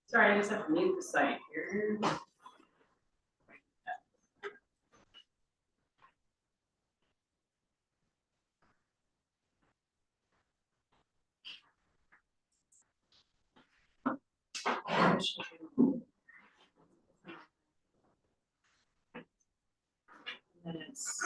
Sorry, I just have to mute the site here. Minutes.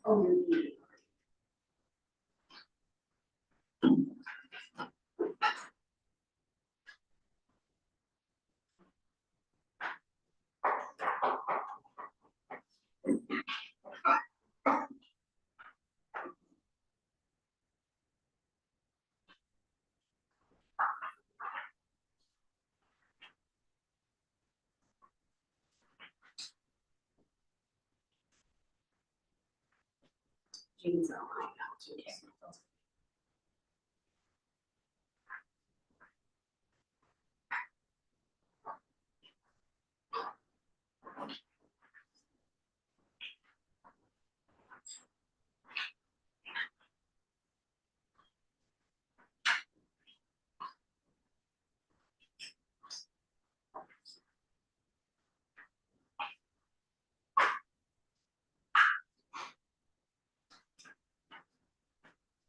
Oh, Jean's online now too. Okay.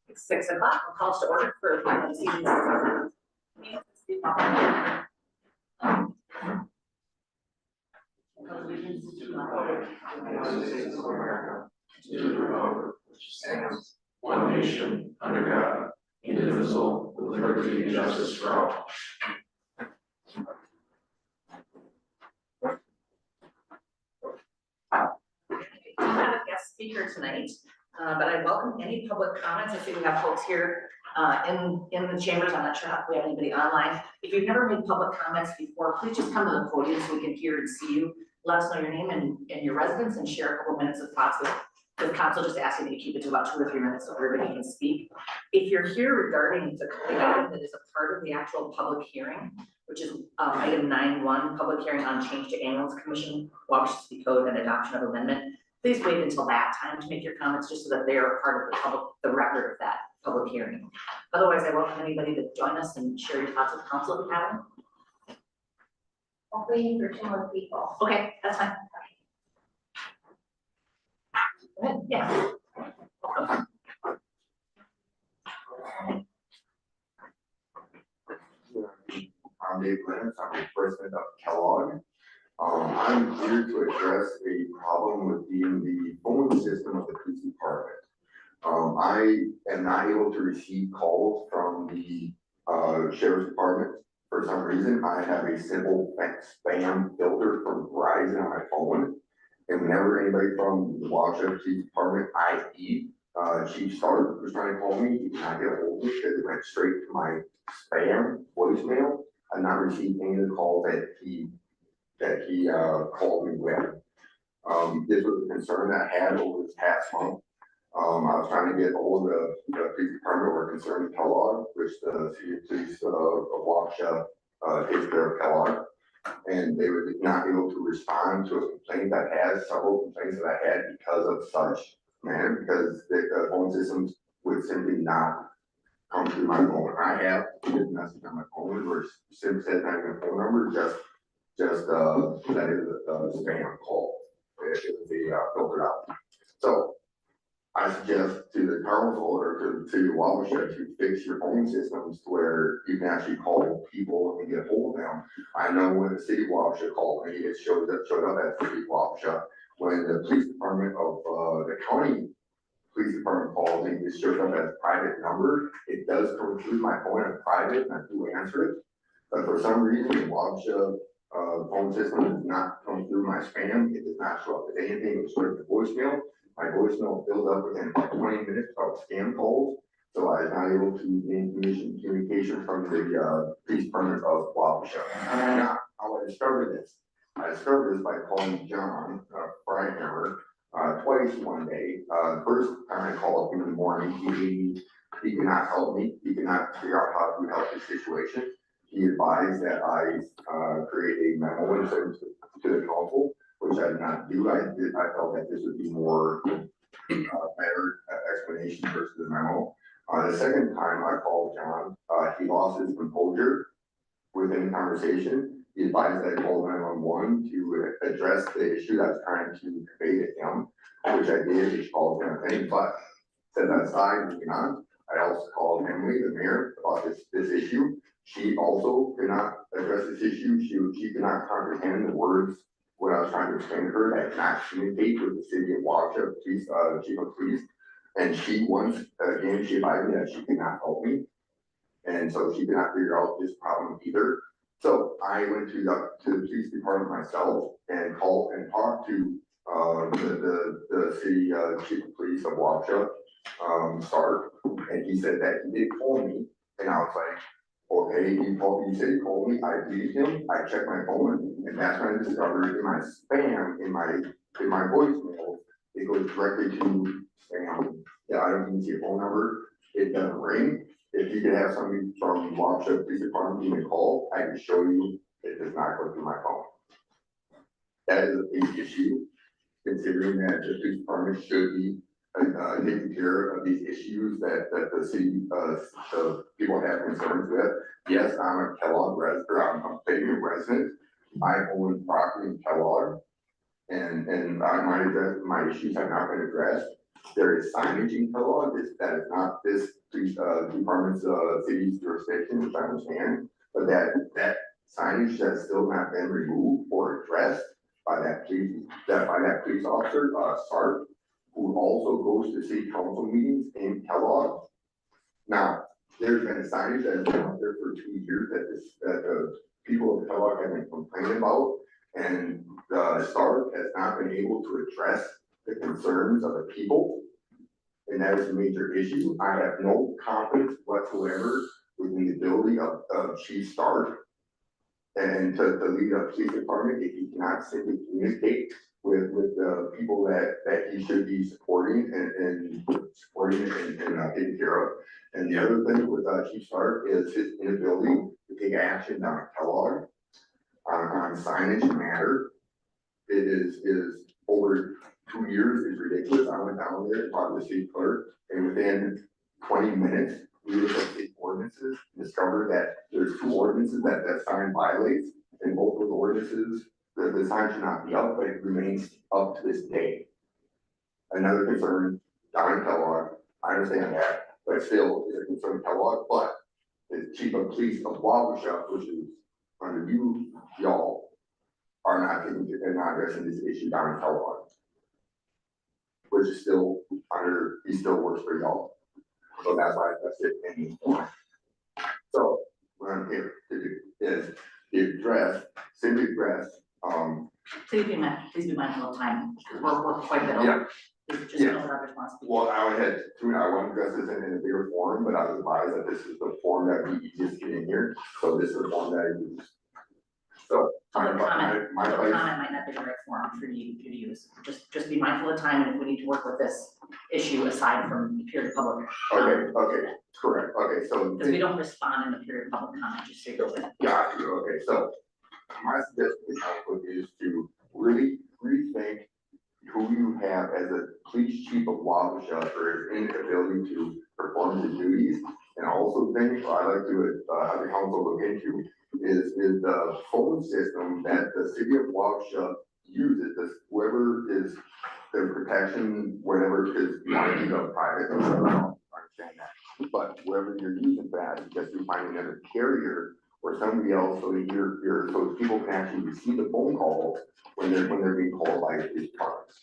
It's 6 o'clock. I'll call to order for this evening's one nation under God, indivisible, with liberty and justice for all. We have a guest speaker tonight, but I welcome any public comments. I see we have folks here in the chambers. I'm not sure if we have anybody online. If you've never made public comments before, please just come to the podium so we can hear and see you. Let us know your name and your residence and share a couple minutes of thoughts with council. Just asking that you keep it to about 2 or 3 minutes so everybody can speak. If you're here regarding the item that is a part of the actual public hearing, which is item 9.1, public hearing on change to ambulance commission, Wabasha City Code and adoption of amendment, please wait until that time to make your comments just so that they are part of the record of that public hearing. Otherwise, I welcome anybody to join us and share your thoughts with council if you have them. I'll wait for 2 more people. Okay, that's fine. Go ahead, yeah. I'm Dave Lennox, I'm the president of Kellogg. I'm here to address a problem with the phone system of the police department. I am not able to receive calls from the sheriff's department. For some reason, I have a simple spam filter from Verizon on my phone. And whenever anybody from the Wabasha Police Department, i.e. Chief Sark was trying to call me, he did not get a hold of me because it went straight to my spam voicemail. I've not received any of the calls that he called me with. This was a concern that I had over this past month. I was trying to get hold of the police department or concerned Kellogg, which the city police of Wabasha takes care of Kellogg. And they were not able to respond to a complaint that has several complaints that I had because of such, man, because the phone systems would simply not come through my phone. I have a message on my phone where Sim said not even a phone number, just that is a spam call. It would be filtered out. So I suggest to the council or to Wabasha to fix your phone systems to where you can actually call people and get a hold of them. I know when the city of Wabasha called me, it showed up at the city of Wabasha. When the police department of the county police department calls me, it shows up as a private number. It does come through my phone as private and I do answer it. But for some reason, the Wabasha phone system does not come through my spam. It does not show up as anything. It's sort of the voicemail. My voicemail fills up within about 20 minutes of scam calls. So I was not able to gain communication from the police department of Wabasha. Now, how I discovered this? I discovered this by calling John Fryhammer twice one day. First time I called up in the morning, he cannot help me. He cannot figure out how to help this situation. He advised that I create a memo and send to the council, which I did not do. I felt that this would be more better explanation versus the memo. The second time I called John, he lost his composure within the conversation. He advised that I called 911 to address the issue that I was trying to convey to him, which I did. He called him a thing, but set that aside, moving on. I also called Emily, the mayor, about this issue. She also could not address this issue. She could not comprehend the words what I was trying to explain to her. I could not communicate with the city of Wabasha police, chief of police. And she once again, she advised me that she could not help me. And so she could not figure out this problem either. So I went to the police department myself and called and talked to the city chief of police of Wabasha, Stark, and he said that he did call me, and I was like, okay, he said he called me, I believed him, I checked my phone, and that's when I discovered in my spam, in my voicemail, it goes directly to spam. Yeah, I don't even see a phone number, it doesn't ring. If you could have somebody from Wabasha Police Department give me a call, I can show you it does not go through my phone. That is a big issue, considering that the police department should be taking care of these issues that the city, people have concerns with. Yes, I'm a Kellogg resident, I'm a Fabian resident. I own property in Kellogg, and my issues have not been addressed. There is signage in Kellogg, that is not this police department's city's jurisdiction, which I understand, but that signage has still not been removed or addressed by that police officer, Sark, who also goes to city council meetings in Kellogg. Now, there's been a signage that has been out there for 2 years that the people of Kellogg have been complaining about, and Stark has not been able to address the concerns of the people, and that is a major issue. I have no confidence whatsoever within the ability of Chief Stark and to lead a police department if he cannot simply communicate with the people that he should be supporting and taking care of. And the other thing with Chief Stark is his inability to take action down at Kellogg on signage matter. It is over 2 years is ridiculous. I went down there and talked to the city clerk, and within 20 minutes, we looked at the ordinances, discovered that there's 2 ordinances that sign violates, and both of the ordinances, the sign should not be up, but it remains up to this day. Another concern, down in Kellogg, I understand that, but still is a concern in Kellogg, but the chief of police of Wabasha, which is under y'all, are not addressing this issue down in Kellogg, which is still he still works for y'all. So that's why that's it anymore. So what I'm here to do is simply address, Please be mindful of time, we're quite a bit yeah. over. Just Yeah. know our responsibility. Well, I want to address this in a bigger forum, but I was advised that this is the form that we easiest get in here, so this is the form that I use. So. Public comment, my public place- comment might not be the right forum for you to use. Just be mindful of time, and if we need to work with this issue aside from the period of public. Okay, correct, okay, so. Because we don't respond in the period of public comment, just so you're aware. Got you, okay, so my suggestion to council is to really rethink who you have as a police chief of Wabasha for his inability to perform his duties. And also think, I'd like to, have the council look into, is the phone system that the city of Wabasha uses, this, whoever is the protection, whatever, because you want to keep it private, I don't understand that. But whoever you're using that, because you find another carrier or somebody else, so that so people can actually receive the phone calls when they're being called by these departments.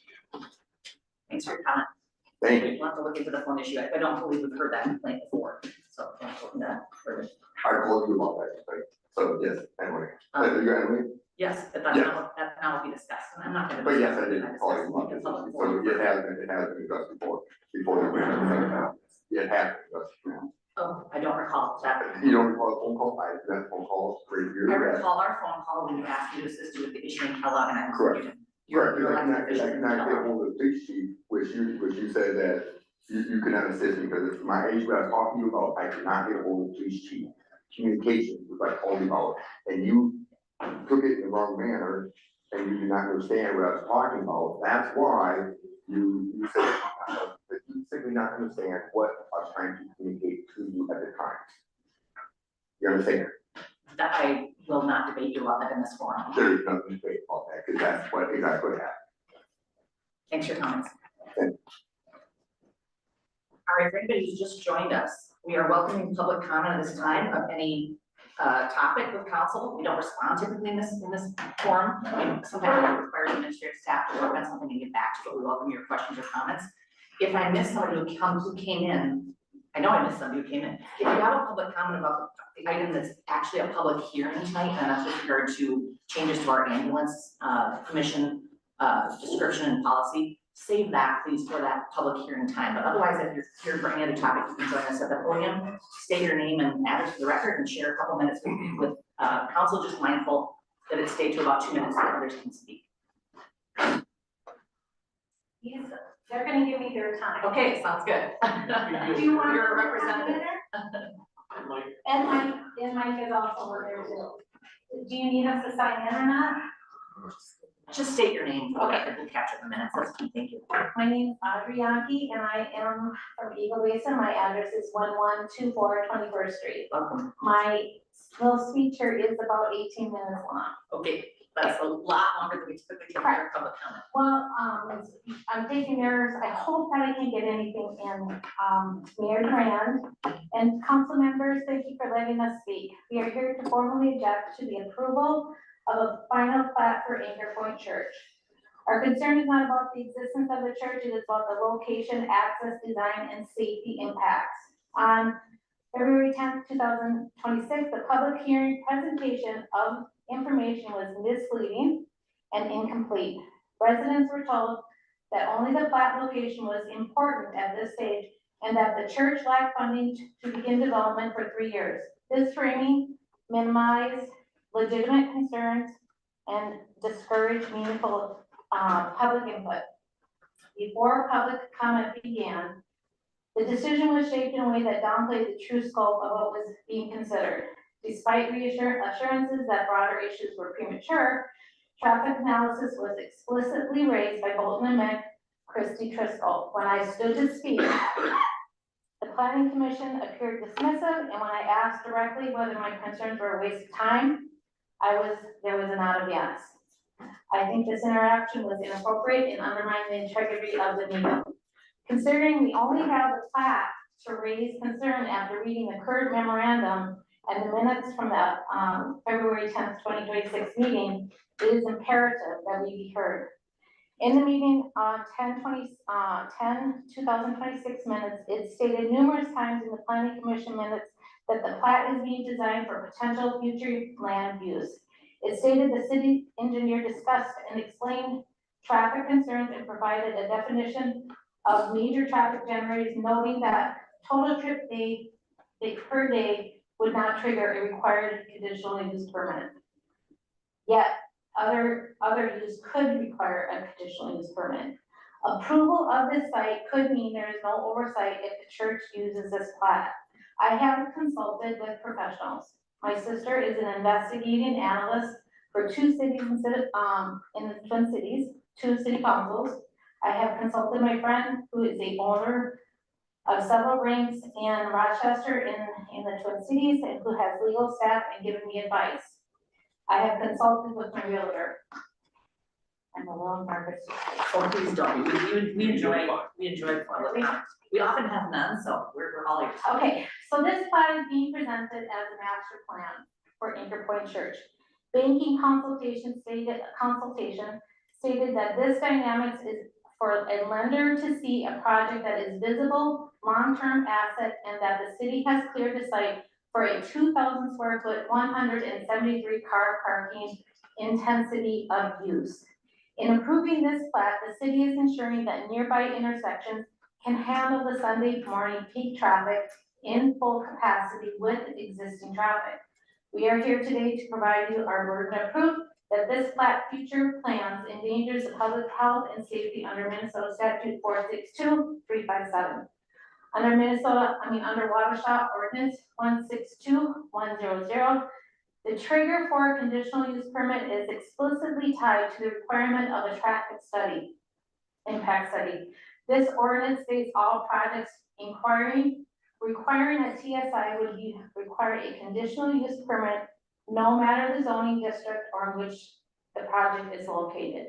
Thanks for your comment. Thank you. We'll have to look into the phone issue. I don't believe we've heard that complaint before, so we'll have to look into that further. I called you about that, right? So yes, anyway, you Emily? Yes, but that's not, that now will be discussed, and I'm not gonna. But yes, I did discuss call you this about in this. public So forum. it has been addressed before the grant. It has been addressed. Oh, I don't recall that. You don't recall a phone call, I addressed phone calls for I you. recall our phone call when you asked me to assist you with the issuing Kellogg, and I Correct. included your Correct, because elected officials I in cannot get Kellogg. hold of the police chief, which you said that you could not assist me, because it's my age, what I was talking to you about, I could not get hold of the police chief. Communication, was like called you about, and you took it in the wrong manner, and you did not understand what I was talking about. That's why you said that you simply not understand what I was trying to communicate to you at the time. You understand? That I will not debate you about that in this forum. There is nothing to debate about that, because that's exactly what happened. Thanks for your comments. Thank All right, for anybody who's just joined us, we are welcoming public comment at this time of any topic with council. We don't respond typically in this forum. Sometimes it requires administrative staff to work on something and get back to, but we welcome your questions or comments. If I miss somebody who came in, I know I missed somebody who came in. If you have a public comment about the item that's actually a public hearing tonight, and that's with regard to changes to our ambulance commission description and policy, save that please for that public hearing time. But otherwise, if you're here for any other topic, you can join us at the podium, state your name and address for the record, and share a couple minutes with council, just mindful that it stay to about 2 minutes so that others can speak. They're gonna give me their time. Okay, sounds good. Do you want? You're a representative. And Mike is also there too. Do you need us to sign in or not? Just state your name, okay, we'll capture the minutes, that's fine, thank you. My name is Audrey Yankee and I am from Eagle Basin. My address is 1124 21st Street. Welcome. My little speech here is about 18 minutes long. Okay, that's a lot longer than we typically take for a public comment. Well, I'm taking yours. I hope that I can get anything in, Mayor Durand and council members, thank you for letting us speak. We are here to formally object to the approval of a final plat for Anchor Point Church. Our concern is not about the existence of the church, it is about the location, access, design, and safety impacts. On February 10th, 2026, the public hearing presentation of information was misleading and incomplete. Residents were told that only the plat location was important at this stage and that the church lacked funding to begin development for 3 years. This framing minimized legitimate concerns and discouraged meaningful public input. Before public comment began, the decision was shaped in a way that downplayed the true scope of what was being considered. Despite assurances that broader issues were premature, traffic analysis was explicitly raised by Bolton and Mick, Christy Driscoll. When I stood to speak, the planning commission appeared dismissive, and when I asked directly whether my concerns were a waste of time, there was a nod of yes. I think this interaction was inappropriate and undermined the integrity of the meeting. Considering we only have a plat to raise concern after reading the current memorandum and the minutes from the February 10th, 2026 meeting, it is imperative that we be heard. In the meeting on 10/2026 minutes, it stated numerous times in the planning commission minutes that the plat is being designed for potential future land use. It stated the city engineer discussed and explained traffic concerns and provided a definition of major traffic generators, noting that total trip per day would not trigger a required conditional use permit. Yet, other use could require a conditional use permit. Approval of this site could mean there is no oversight if the church uses this plat. I have consulted with professionals. My sister is an investigating analyst for two cities in the Twin Cities, two city councils. I have consulted my friend who is the owner of several ranks in Rochester in the Twin Cities and who has legal staff and given me advice. I have consulted with my realtor. I'm a little nervous. Oh, please don't, we enjoy public comment. We often have none, so we're all ears. Okay, so this plat is being presented as a master plan for Anchor Point Church. Banking consultation stated that this dynamics is for a lender to see a project that is visible, long-term asset, and that the city has cleared the site for a 2,000 square foot, 173 car parking intensity of use. In approving this plat, the city is ensuring that nearby intersections can handle the Sunday morning peak traffic in full capacity with existing traffic. We are here today to provide you our burden of proof that this plat future plans endangers the public health and safety under Minnesota statute 462-357. Under Wabasha ordinance 162-100, the trigger for a conditional use permit is explicitly tied to the requirement of a traffic study, impact study. This ordinance states all projects requiring a TSI would require a conditional use permit no matter the zoning district or in which the project is located.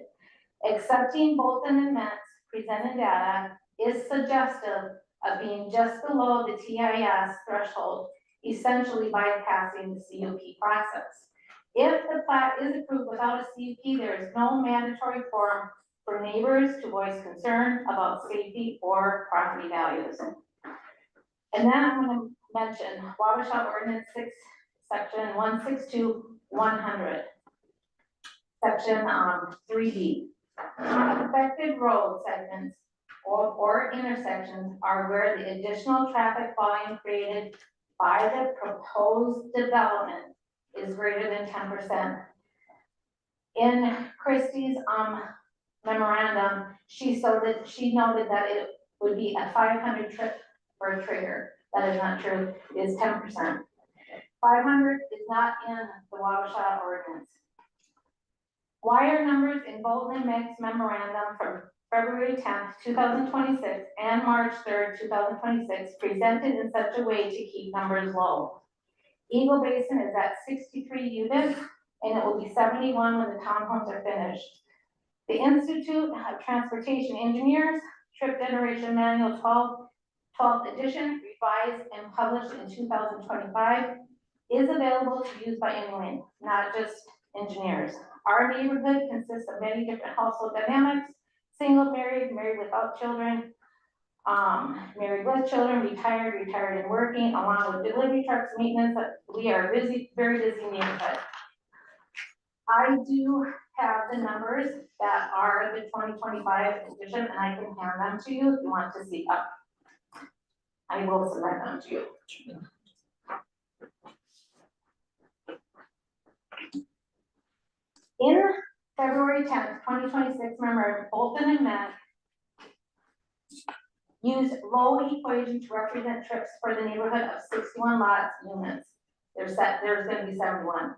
Accepting both amendments presented data is suggestive of being just below the TIS threshold, essentially bypassing the CUP process. If the plat is approved without a CUP, there is no mandatory forum for neighbors to voice concern about safety or property values. And then I'm going to mention Wabasha Ordinance 6, Section 162-100, Section 3B. Affected road segments or intersections are where the additional traffic volume created by the proposed development is greater than 10%. In Christie's memorandum, she noted that it would be a 500 trip for a trigger. That is not true, it is 10%. 500 is not in the Wabasha ordinance. Wire numbers in bold and mixed memorandum from February 10th, 2026 and March 3rd, 2026 presented in such a way to keep numbers low. Eagle Basin is at 63 units and it will be 71 when the townhomes are finished. The Institute of Transportation Engineers Trip Generation Manual 12th edition, revised and published in 2025, is available to use by anyone, not just engineers. Our neighborhood consists of many different household dynamics: single, married, married without children, married with children, retired, retired and working, along with delivery trucks, maintenance. We are busy, very busy neighborhood. I do have the numbers that are the 2025 edition, and I can hand them to you if you want to see up. I will submit them to you. In February 10th, 2026 memorandum, Bolton and Mack used low equation to represent trips for the neighborhood of 61 lots units. There's going to be 71.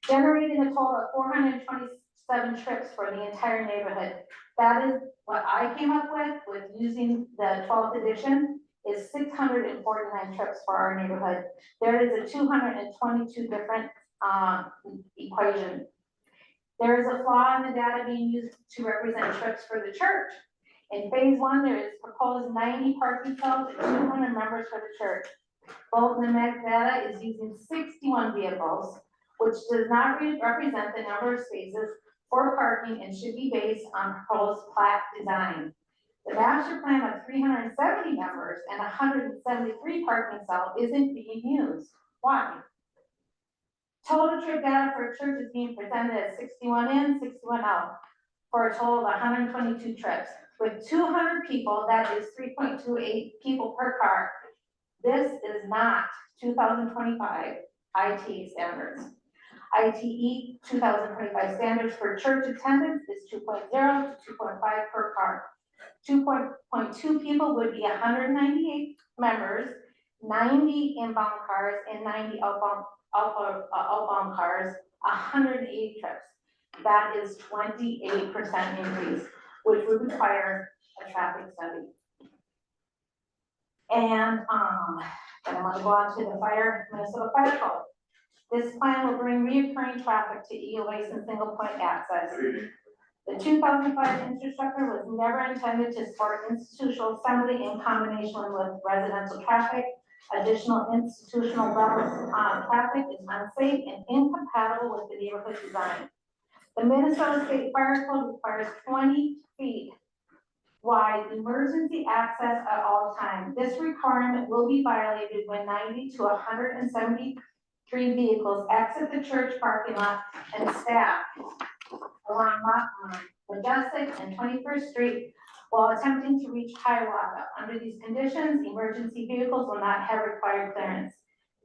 Generating a total of 427 trips for the entire neighborhood. That is what I came up with using the 12th edition, is 649 trips for our neighborhood. There is a 222 different equation. There is a flaw in the data being used to represent trips for the church. In phase 1, there is proposed 90 parking stalls and 200 members for the church. Both the MEC data is using 61 vehicles, which does not represent the number of spaces for parking and should be based on proposed plat design. The master plan of 370 members and 173 parking stalls isn't being used. Why? Total trip data for a church is being presented as 61 in, 61 out, for a total of 122 trips. With 200 people, that is 3.28 people per car. This is not 2025 IT standards. ITE 2025 standards for church attendance is 2.0 to 2.5 per car. 2.2 people would be 198 members, 90 inbound cars and 90 outbound cars, 108 trips. That is 28% increase, which would require a traffic study. And then I want to go on to the Minnesota Fire Code. This plan will bring reoccurring traffic to Eagle Basin single point access. The 2005 infrastructure was never intended to support institutional assembly in combination with residential traffic. Additional institutional levels on traffic is unsafe and incompatible with the neighborhood design. The Minnesota State Fire Code requires 20 feet wide emergency access at all times. This requirement will be violated when 90 to 173 vehicles exit the church parking lot and staff along Majestic and 21st Street while attempting to reach Hiawatha. Under these conditions, emergency vehicles will not have required clearance.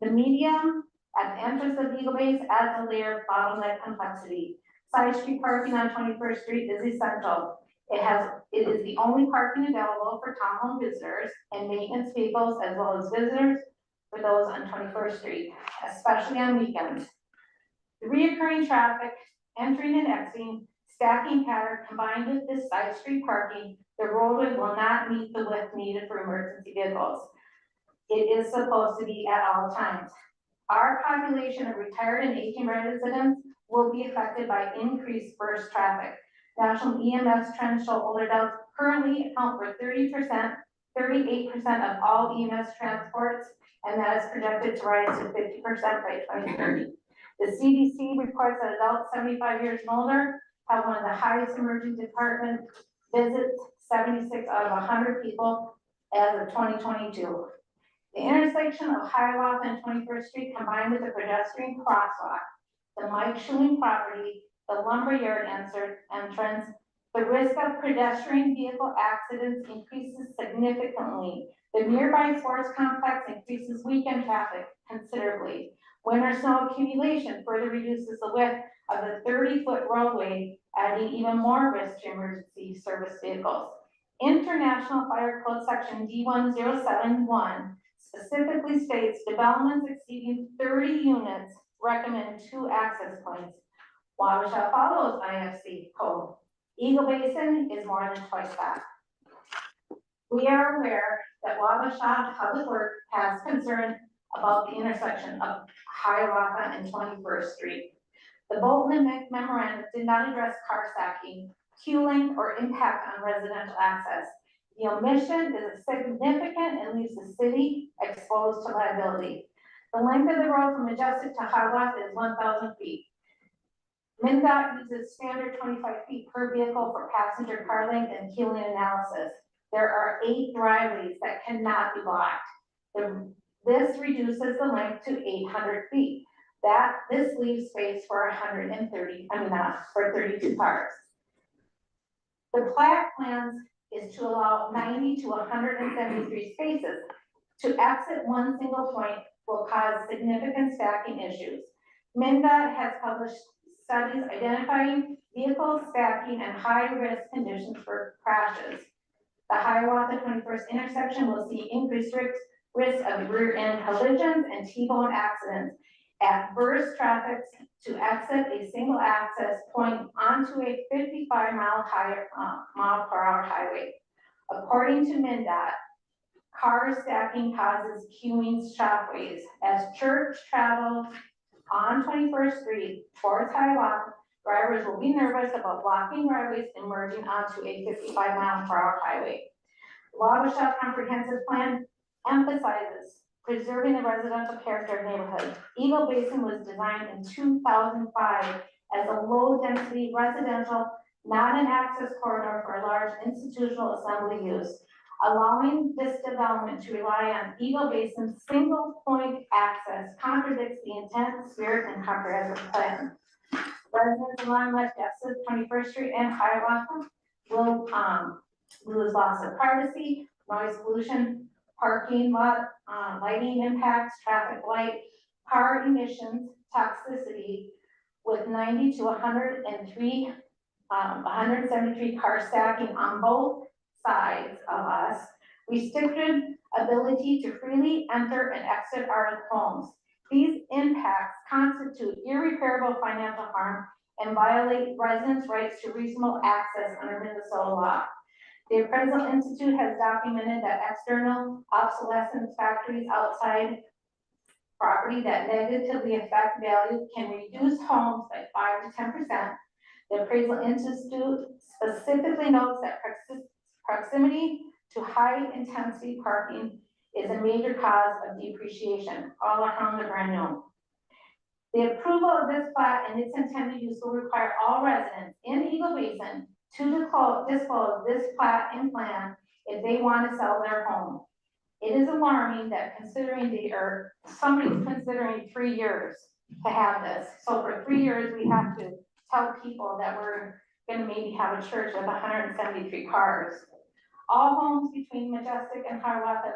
The medium at the entrance of Eagle Base adds a layer of bottleneck complexity. Side street parking on 21st Street is essential. It is the only parking available for townhome visitors and maintenance vehicles as well as visitors for those on 21st Street, especially on weekends. The reoccurring traffic, entering and exiting, stacking pattern combined with this side street parking, the roadway will not meet the width needed for emergency vehicles. It is supposed to be at all times. Our population of retired and aging residents will be affected by increased burst traffic. National EMS trends show older adults currently account for 38% of all EMS transports, and that is projected to rise to 50% by 2030. The CDC reports that adults 75 years and older have one of the highest emergency department visits, 76 out of 100 people as of 2022. The intersection of Hiawatha and 21st Street combined with the pedestrian crosswalk, the Mike Schuling property, the lumberyard entrance, the risk of pedestrian vehicle accidents increases significantly. The nearby sports complex increases weekend traffic considerably. Winter snow accumulation further reduces the width of the 30-foot roadway, adding even more risk to emergency service vehicles. International Fire Code Section D1071 specifically states developments exceeding 30 units recommend 2 access points. Wabasha follows IFC code. Eagle Basin is more than twice that. We are aware that Wabasha Public Works has concern about the intersection of Hiawatha and 21st Street. The Bolton memorandum did not address car stacking, queuing, or impact on residential access. The omission is significant and leaves the city exposed to liability. The length of the road from Majestic to Hiawatha is 1,000 feet. MnDOT uses standard 25 feet per vehicle for passenger car length and queuing analysis. There are 8 driveways that cannot be blocked. This reduces the length to 800 feet. This leaves space for 32 cars. The plat plans is to allow 90 to 173 spaces. To exit one single point will cause significant stacking issues. MnDOT has published studies identifying vehicle stacking and high-risk conditions for crashes. The Hiawatha 21st intersection will see increased risk of rear-end collisions and T-bone accidents. Adverse traffic to exit a single access point onto a 55 mile per hour highway. According to MnDOT, car stacking causes queuing shockwaves. As church travels on 21st Street towards Hiawatha, drivers will be nervous about blocking driveways and merging onto a 55 mile per hour highway. The Wabasha Comprehensive Plan emphasizes preserving the residential character of neighborhoods. Eagle Basin was designed in 2005 as a low-density residential, not an access corridor for large institutional assembly use. Allowing this development to rely on Eagle Basin's single-point access contradicts the intent, spirit, and comprehensive plan. Residents along Majestic, 21st Street, and Hiawatha will lose loss of privacy, noise pollution, parking lot, lighting impacts, traffic light, car emissions, toxicity, with 90 to 103, 173 cars stacking on both sides of us, restricted ability to freely enter and exit our homes. These impacts constitute irreparable financial harm and violate residents' rights to reasonable access under Minnesota law. The Appraisal Institute has documented that external obsolescence factories outside property that negatively affect value can reduce homes by 5 to 10%. The Appraisal Institute specifically notes that proximity to high-intensity parking is a major cause of depreciation all around the Grand. The approval of this plat and its intended use will require all residents in Eagle Basin to disclose this plat and plan if they want to sell their home. It is alarming that somebody's considering 3 years to have this. So for 3 years, we have to tell people that we're gonna maybe have a church with 173 cars. All homes between Majestic and Hiawatha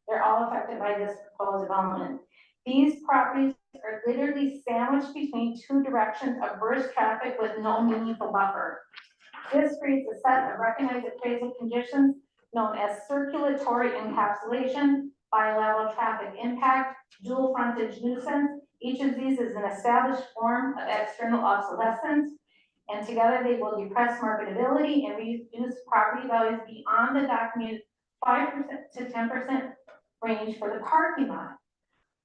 they're all affected by this proposed development. These properties are literally sandwiched between two directions of burst traffic with no meaningful buffer. This creates a set of recognized appraisal conditions known as circulatory encapsulation, bilateral traffic impact, dual frontage nuisance. Each of these is an established form of external obsolescence, and together they will depress marketability and reduce property values beyond the documented 5% to 10% range for the parking lot.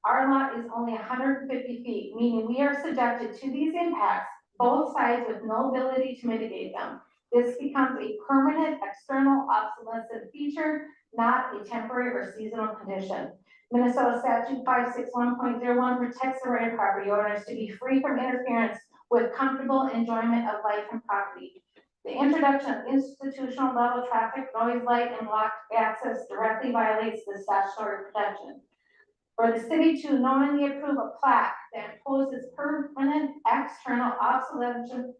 Our lot is only 150 feet, meaning we are subjected to these impacts, both sides with no ability to mitigate them. This becomes a permanent external obsolescence feature, not a temporary or seasonal condition. Minnesota Statute 561.01 protects the right of property owners to be free from interference with comfortable enjoyment of life and property. The introduction of institutional level traffic, noise, light, and blocked access directly violates the statutory protection. For the city to knowingly approve a plat that imposes permanent external obsolescence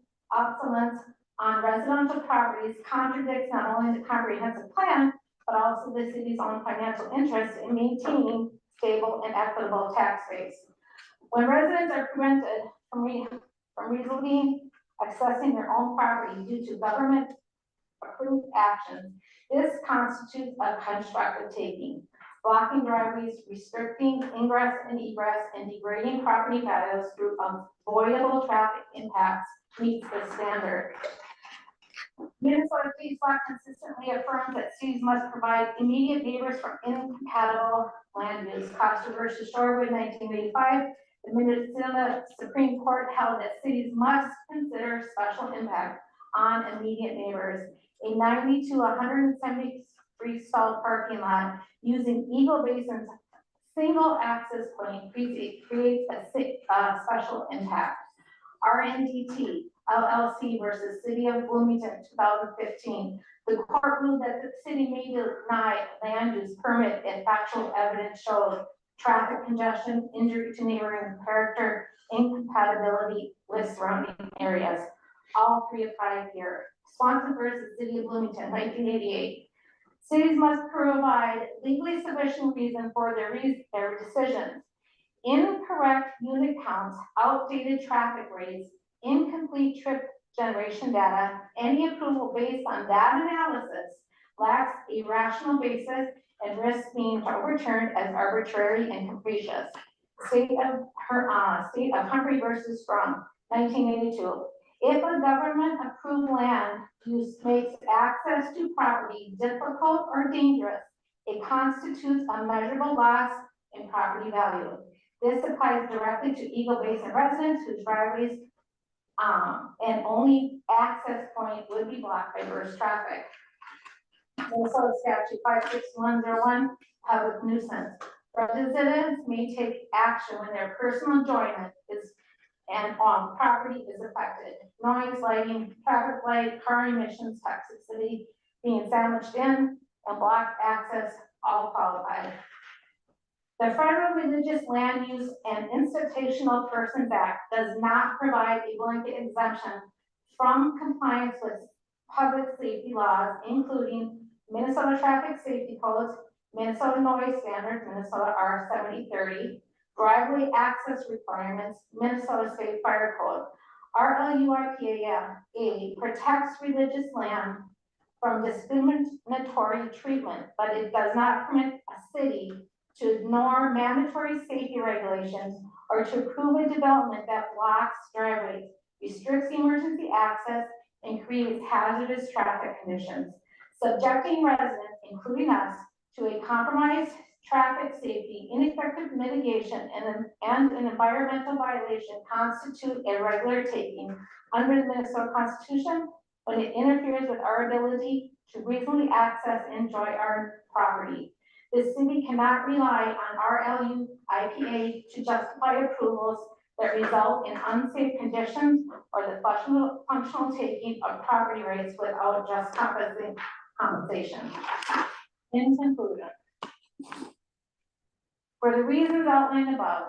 on residential properties contradicts not only the comprehensive plan, but also the city's own financial interest in maintaining stable and equitable tax base. When residents are prevented from reasonably accessing their own property due to government approved actions, this constitutes a constructive taking. Blocking driveways, restricting ingress and egress, and degrading property values through avoidable traffic impacts meets the standard. Minnesota case law consistently affirms that cities must provide immediate neighbors from incompatible land use. Costa versus Shorewood, 1985, the Minnesota Supreme Court held that cities must consider special impact on immediate neighbors. A 90 to 173 stall parking lot using Eagle Basin's single access point creates a special impact. RNDT LLC versus City of Bloomington, 2015. The court ruled that the city may deny land use permit if factual evidence shows traffic congestion, injury to neighboring character, incompatibility with surrounding areas. All three apply here. Swanson versus City of Bloomington, 1988. Cities must provide legally sufficient reason for their decisions. Incorrect unit counts, outdated traffic rates, incomplete trip generation data, any approval based on that analysis lacks a rational basis and risks being overturned as arbitrary and capricious. State of Humphrey versus Strong, 1982. If a government approved land use makes access to property difficult or dangerous, it constitutes a measurable loss in property value. This applies directly to Eagle Basin residents whose driveways and only access point would be blocked by burst traffic. Minnesota Statute 56101, public nuisance. Residents may take action when their personal enjoyment and on property is affected. Noise, lighting, traffic light, car emissions, toxicity, being sandwiched in, and blocked access all qualify. The Federal Religious Land Use and Institutional Persons Act does not provide a blanket exemption from compliance with public safety laws, including Minnesota Traffic Safety Codes, Minnesota Noise Standards, Minnesota R7030, driveway access requirements, Minnesota State Fire Code. RLUIPA protects religious land from discriminatory treatment, but it does not permit a city to ignore mandatory safety regulations or to approve a development that blocks driveways, restricts emergency access, and creates hazardous traffic conditions, subjecting residents, including us, to a compromised traffic safety, ineffective mitigation, and an environmental violation constitute a regular taking under the Minnesota Constitution when it interferes with our ability to reasonably access and enjoy our property. The city cannot rely on RLUIPA to justify approvals that result in unsafe conditions or the functional taking of property rights without just compensation. In conclusion, for the reasons outlined above,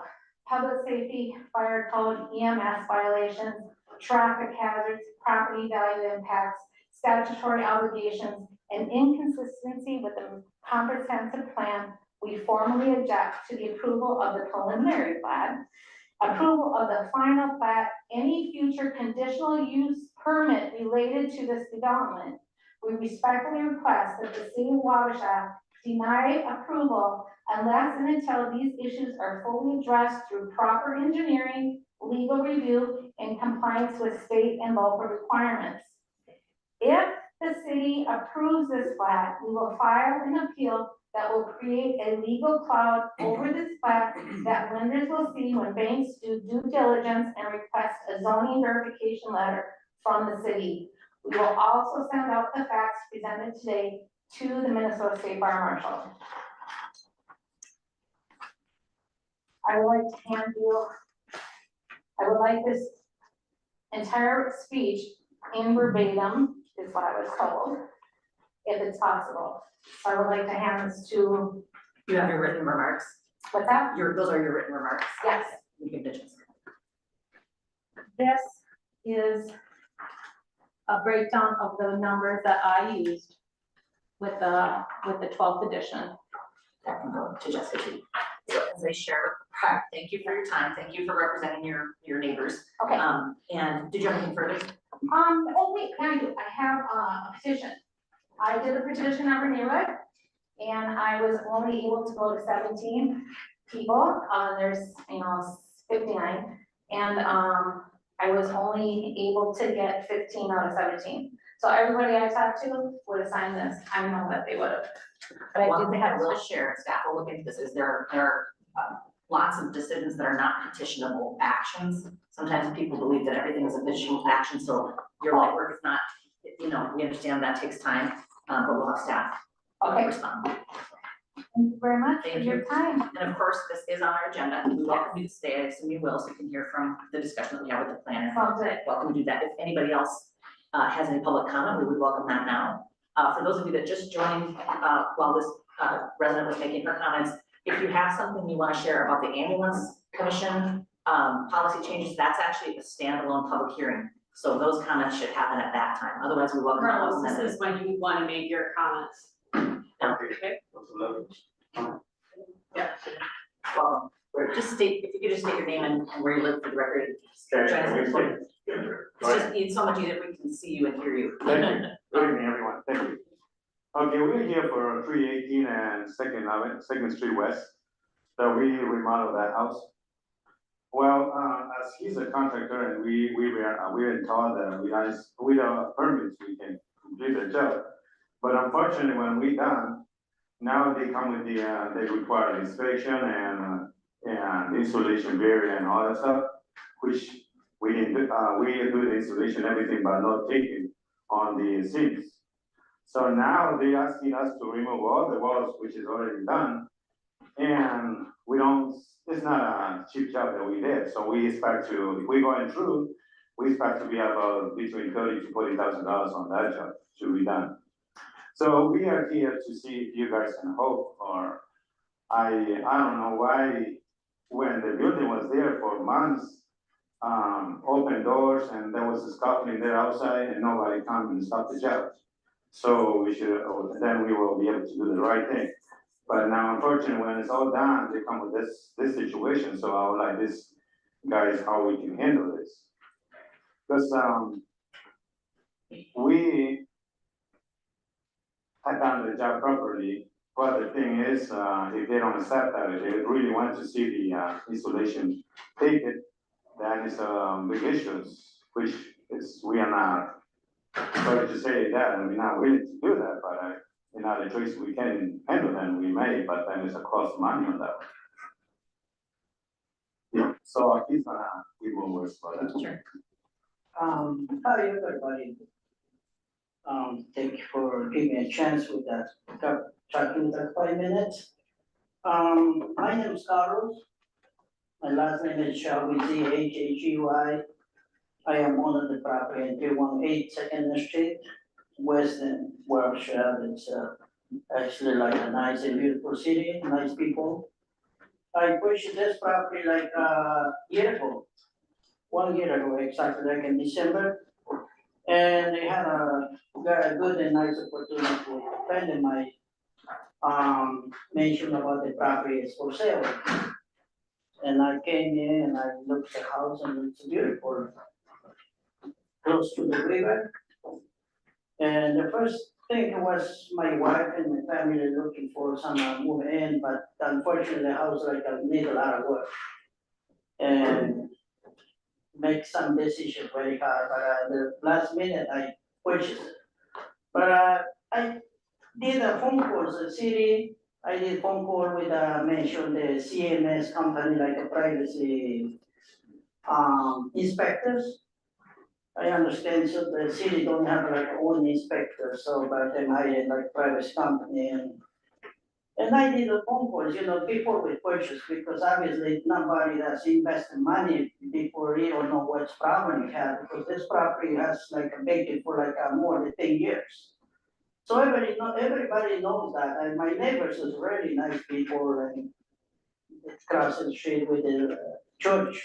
public safety, fire code, EMS violations, traffic hazards, property value impacts, statutory obligations, and inconsistency with the comprehensive plan, we formally object to the approval of the preliminary plat, approval of the final plat, any future conditional use permit related to this development. We respectfully request that the city of Wabasha deny approval unless and until these issues are fully addressed through proper engineering, legal review, and compliance with state and local requirements. If the city approves this plat, we will file an appeal that will create a legal cloud over this plat that lenders will see when banks do due diligence and request a zoning verification letter from the city. We will also send out the facts presented today to the Minnesota State Fire Marshal. I would like to hand you, I would like this entire speech in verbatim, is what I was told, if it's possible. So I would like to hand this to. You have your written remarks. What's that? Those are your written remarks. Yes. You can ditch this. This is a breakdown of the numbers that I used with the 12th edition. That can go to Jessica too. So as I share, thank you for your time. Thank you for representing your neighbors. Okay. And did you have anything further? Oh wait, yeah, I do. I have a petition. I did a petition on Renewed, and I was only able to go to 17 people. There's 59, and I was only able to get 15 out of 17. So everybody I talked to would have signed this. I know that they would have. But I One did thing have I will share, and staff will look into this, is there are lots of decisions that are not petitionable actions. Sometimes people believe that everything is a petitionable action, so your light work is not, we understand that takes time, but we'll have staff respond. Thank you very much for Thank your you. time. And of course, this is on our agenda. We welcome you to stay. I assume you will, so you can hear from the discussion that we have with the planner. Sounds good. Welcome to do that. If anybody else has any public comment, we would welcome that now. For those of you that just joined while this resident was making her comments, if you have something you want to share about the ambulance commission policy changes, that's actually a standalone public hearing. So those comments should happen at that time. Otherwise, we welcome. Carlos, this is when you want to make your comments. Okay. Yeah. Welcome. Just state, if you could just state your name and where you live for the record. It's so much easier if we can see you and hear you. Thank you. Good evening, everyone. Thank you. Okay, we're here for 318 and Second Street West. So we remodeled that house. Well, as he's a contractor and we were told that without permits we can complete the job. But unfortunately, when we done, now they come with they require inspection and insulation barrier and all that stuff, which we didn't do. We do the installation everything, but not taking on the sinks. So now they asking us to remove all the walls, which is already done, and we don't. It's not a cheap job that we did. So we expect to, if we're going through, we expect to be about between $30,000 to $40,000 on that job to be done. So we are here to see if you guys can help, or I don't know why when the building was there for months, open doors and there was a scaffolding there outside and nobody come and stop the job. So we should, then we will be able to do the right thing. But now unfortunately, when it's all done, they come with this situation, so I would like this, guys, how we can handle this. Because, we had done the job properly, but the thing is, if they don't accept that, if they really want to see the, installation take it, then it's, big issues, which is, we are not, sorry to say that, and we're not willing to do that, but in other choice we can handle them, we may, but then it's a cost money on that. Yeah, so he's gonna give more words for that. Sure. Hi, everybody. Thank you for giving me a chance with that, talking that 5 minutes. My name is Carlos. My last name is Shelby, Zhaggy. I am owner of the property in 318 Second Street, West in Wabasha. It's actually like a nice and beautiful city, nice people. I purchased this property like a year ago, 1 year ago, exactly like in December. And they had got a good and nice opportunity to a friend of mine, mentioned about the property is for sale. And I came in and I looked at the house and it's beautiful, close to the river. And the first thing was my wife and my family looking for some move in, but unfortunately the house like need a lot of work. And make some decisions very hard, but the last minute I purchased it. But I did a phone call to the city, I did phone call with mention the CMS company like a privacy inspectors. I understand, so the city don't have like own inspector, so but them hired like private company and I did a phone calls, before we purchase, because obviously nobody that's invested money before you don't know what's problem you have, because this property has like a vacant for like more than 10 years. So everybody knows that, and my neighbors is really nice people, and it's across the street with the church.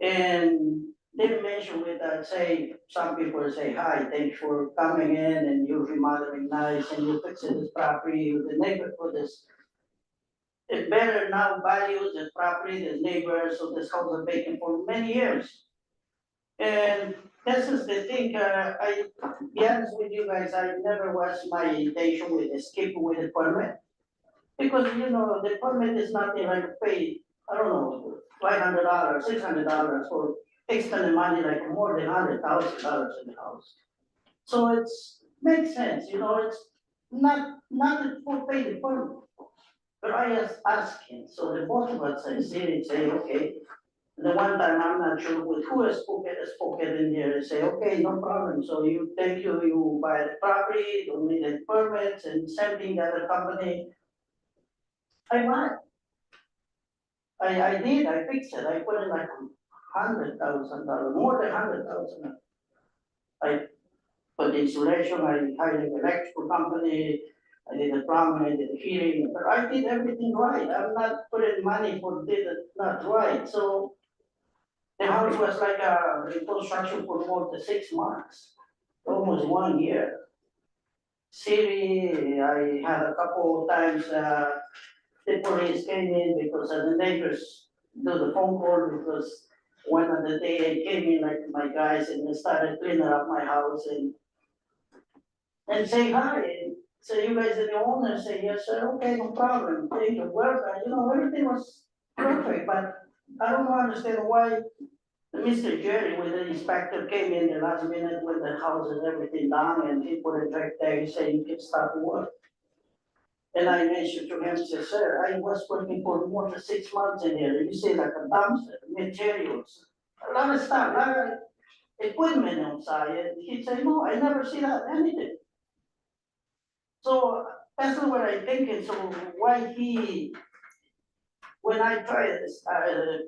And they mention with that, say, some people say, hi, thanks for coming in and you're remodeling nice and you're fixing this property, the neighborhood is. It better now value this property, this neighbor, so this house is vacant for many years. And this is the thing, I, be honest with you guys, I never was my intention with escaping with the permit. Because, the permit is nothing like pay, I don't know, $500, $600 for extended money, like more than $100,000 in the house. So it's, makes sense, it's not for pay the permit. But I just asking, so the both of us say, okay. The one time I'm not sure with who has spoken in here, they say, okay, no problem, so you buy the property, don't need any permits, and same thing the other company. I want it. I did, I fixed it, I put in like $100,000, more than 100,000. I put the insulation, I hired an electrical company, I did the plumbing, I did the heating, but I did everything right, I'm not putting money for did it not right, so. The house was like a reconstruction for more than 6 months, almost 1 year. City, I had a couple of times, the police came in because the neighbors do the phone call because one of the day they came in like my guys and they started cleaning up my house and say hi, and say you guys are the owner, say yes sir, okay, no problem, take your work, everything was perfect, but I don't understand why Mr. Jerry with the inspector came in the last minute with the house and everything done and he put a direct tag saying you can start work. And I mentioned to him, said, sir, I was working for more than 6 months in here, you see like a dumpster, materials, a lot of stuff, a lot of equipment outside, and he said, no, I never see that, anything. So that's what I thinking, so why when I tried this,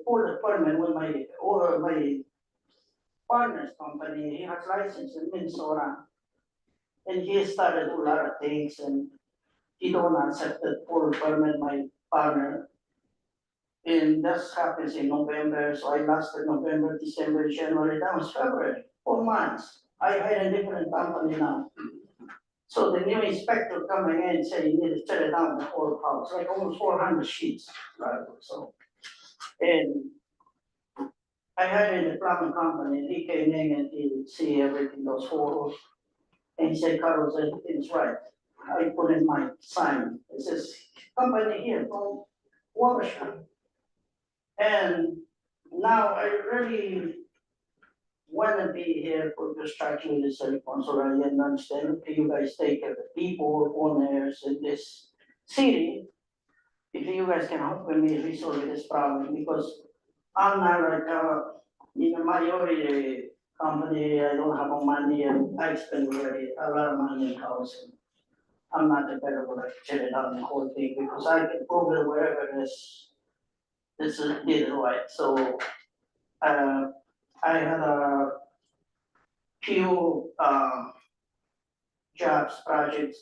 for the permit with my partner's company, he has license in Minnesota. And he started a lot of things and he don't accept the full permit, my partner. And this happens in November, so I lasted November, December, January, that was February, 4 months. I hired a different company now. So the new inspector coming in saying you need to tear down the whole house, like almost 400 sheets, right, so. And I hired the plumbing company, he came in and he see everything, those photos. And he said, Carlos, everything's right. I put in my sign, it says, company here from Wabasha. And now I really wanna be here for construction with the cell phone, so I didn't understand, if you guys take care of the people, owners in this city. If you guys can help me resolve this problem, because I'm not like, in a majority company, I don't have no money, and I spend really a lot of money in housing. I'm not the better one to tear it down the whole thing, because I can prove it wherever this is did it right, so, I had a few, jobs, projects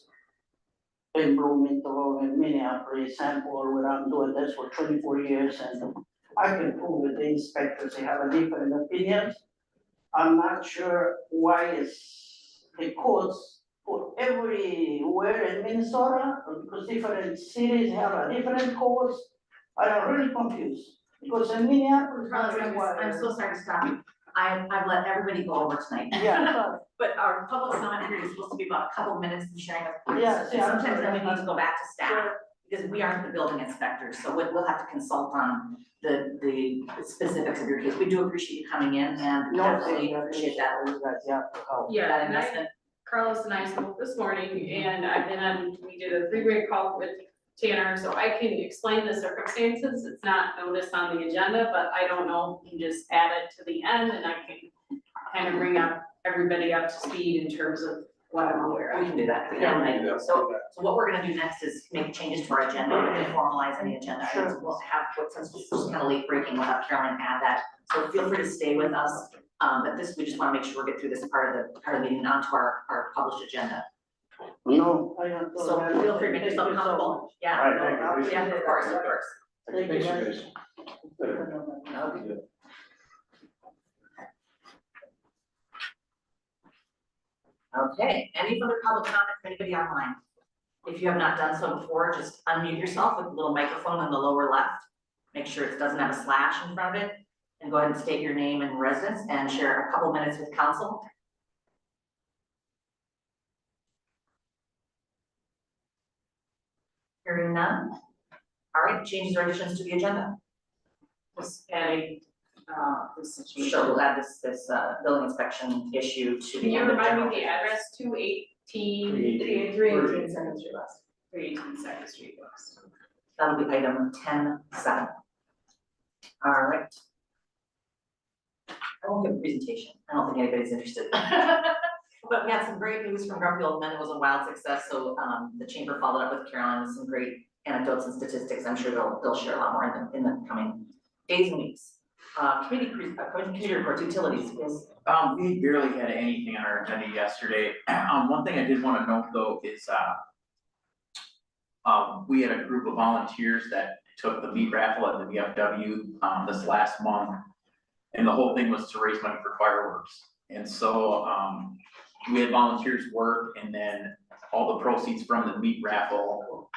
in Bloomington and Minneapolis, sample where I'm doing this for 24 years, and I can prove that the inspectors, they have a different opinions. I'm not sure why is the codes for everywhere in Minnesota, because different cities have a different codes. I am really confused, because in Minneapolis, Carlos, that's why. I'm so sorry to stop you. I've let everybody go over tonight. Yeah, sorry. But our public comment period is supposed to be about a couple minutes of sharing of. Yeah, see, I'm Sometimes then we sorry. need to go back to staff, because we aren't the building inspectors, so we'll have to consult on the specifics of your case. We do appreciate you coming in and No, definitely appreciate that. You guys, yeah, help. Yeah, That and I, investment. Carlos and I spoke this morning, and I've been on, we did a three-way call with Tanner, so I can explain the circumstances. It's not noticed on the agenda, but I don't know, you can just add it to the end, and I can kind of bring up everybody up to speed in terms of what I'm aware We of. can do that. Yeah, we can do that. So what we're gonna do next is make changes to our agenda, we're gonna formalize any agenda items. Sure. We'll have, since it's just kind of late breaking, we'll have Carolyn add that. So feel free to stay with us. But this, we just wanna make sure we get through this part of the meeting onto our published agenda. No, I have to. So feel free to make yourself Thank you so comfortable. much. Yeah, All right, thank you. no, Appreciate yeah, of course, of course. Thank you, Thanks, guys. guys. Okay, any further public comment from anybody online? If you have not done so before, just unmute yourself with the little microphone in the lower left. Make sure it doesn't have a slash in front of it, and go ahead and state your name and residence and share a couple minutes with council. Hearing none. All right, changes or additions to the agenda? Just adding, this situation. Sure, we'll add this building inspection issue to Can the you end of remind general me the business. address, 218? 318 Second Street West. 318 Second Street West. That'll be item 10-7. All right. I won't give a presentation, I don't think anybody's interested. But we had some great news from Grumpy Old Men, it was a wild success, so the chamber followed up with Carolyn with some great anecdotes and statistics, I'm sure they'll share a lot more in the coming days and weeks. Committee reports, utilities, yes. We barely had anything on our agenda yesterday. One thing I did wanna note though is, we had a group of volunteers that took the meat raffle at the VFW, this last month. And the whole thing was to raise money for fireworks. And so, we had volunteers work, and then all the proceeds from the meat raffle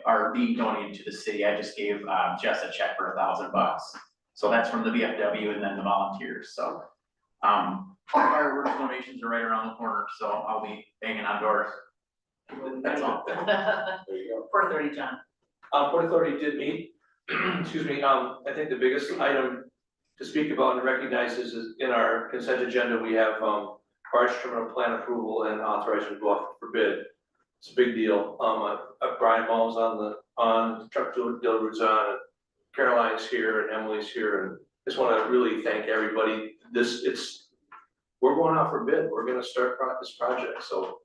are being donated to the city. I just gave, Jess a check for $1,000. So that's from the VFW and then the volunteers, so. Fireworks donations are right around the corner, so I'll be banging on doors. That's all. There you go. 4:30, John. Port Authority did meet, excuse me, I think the biggest item to speak about and recognize is in our consent agenda, we have, barge terminal plan approval and authorizing to go out for bid. It's a big deal, Brian Mullins on the truck delivery's on, and Caroline's here and Emily's here, and just wanna really thank everybody. We're going out for bid, we're gonna start this project, so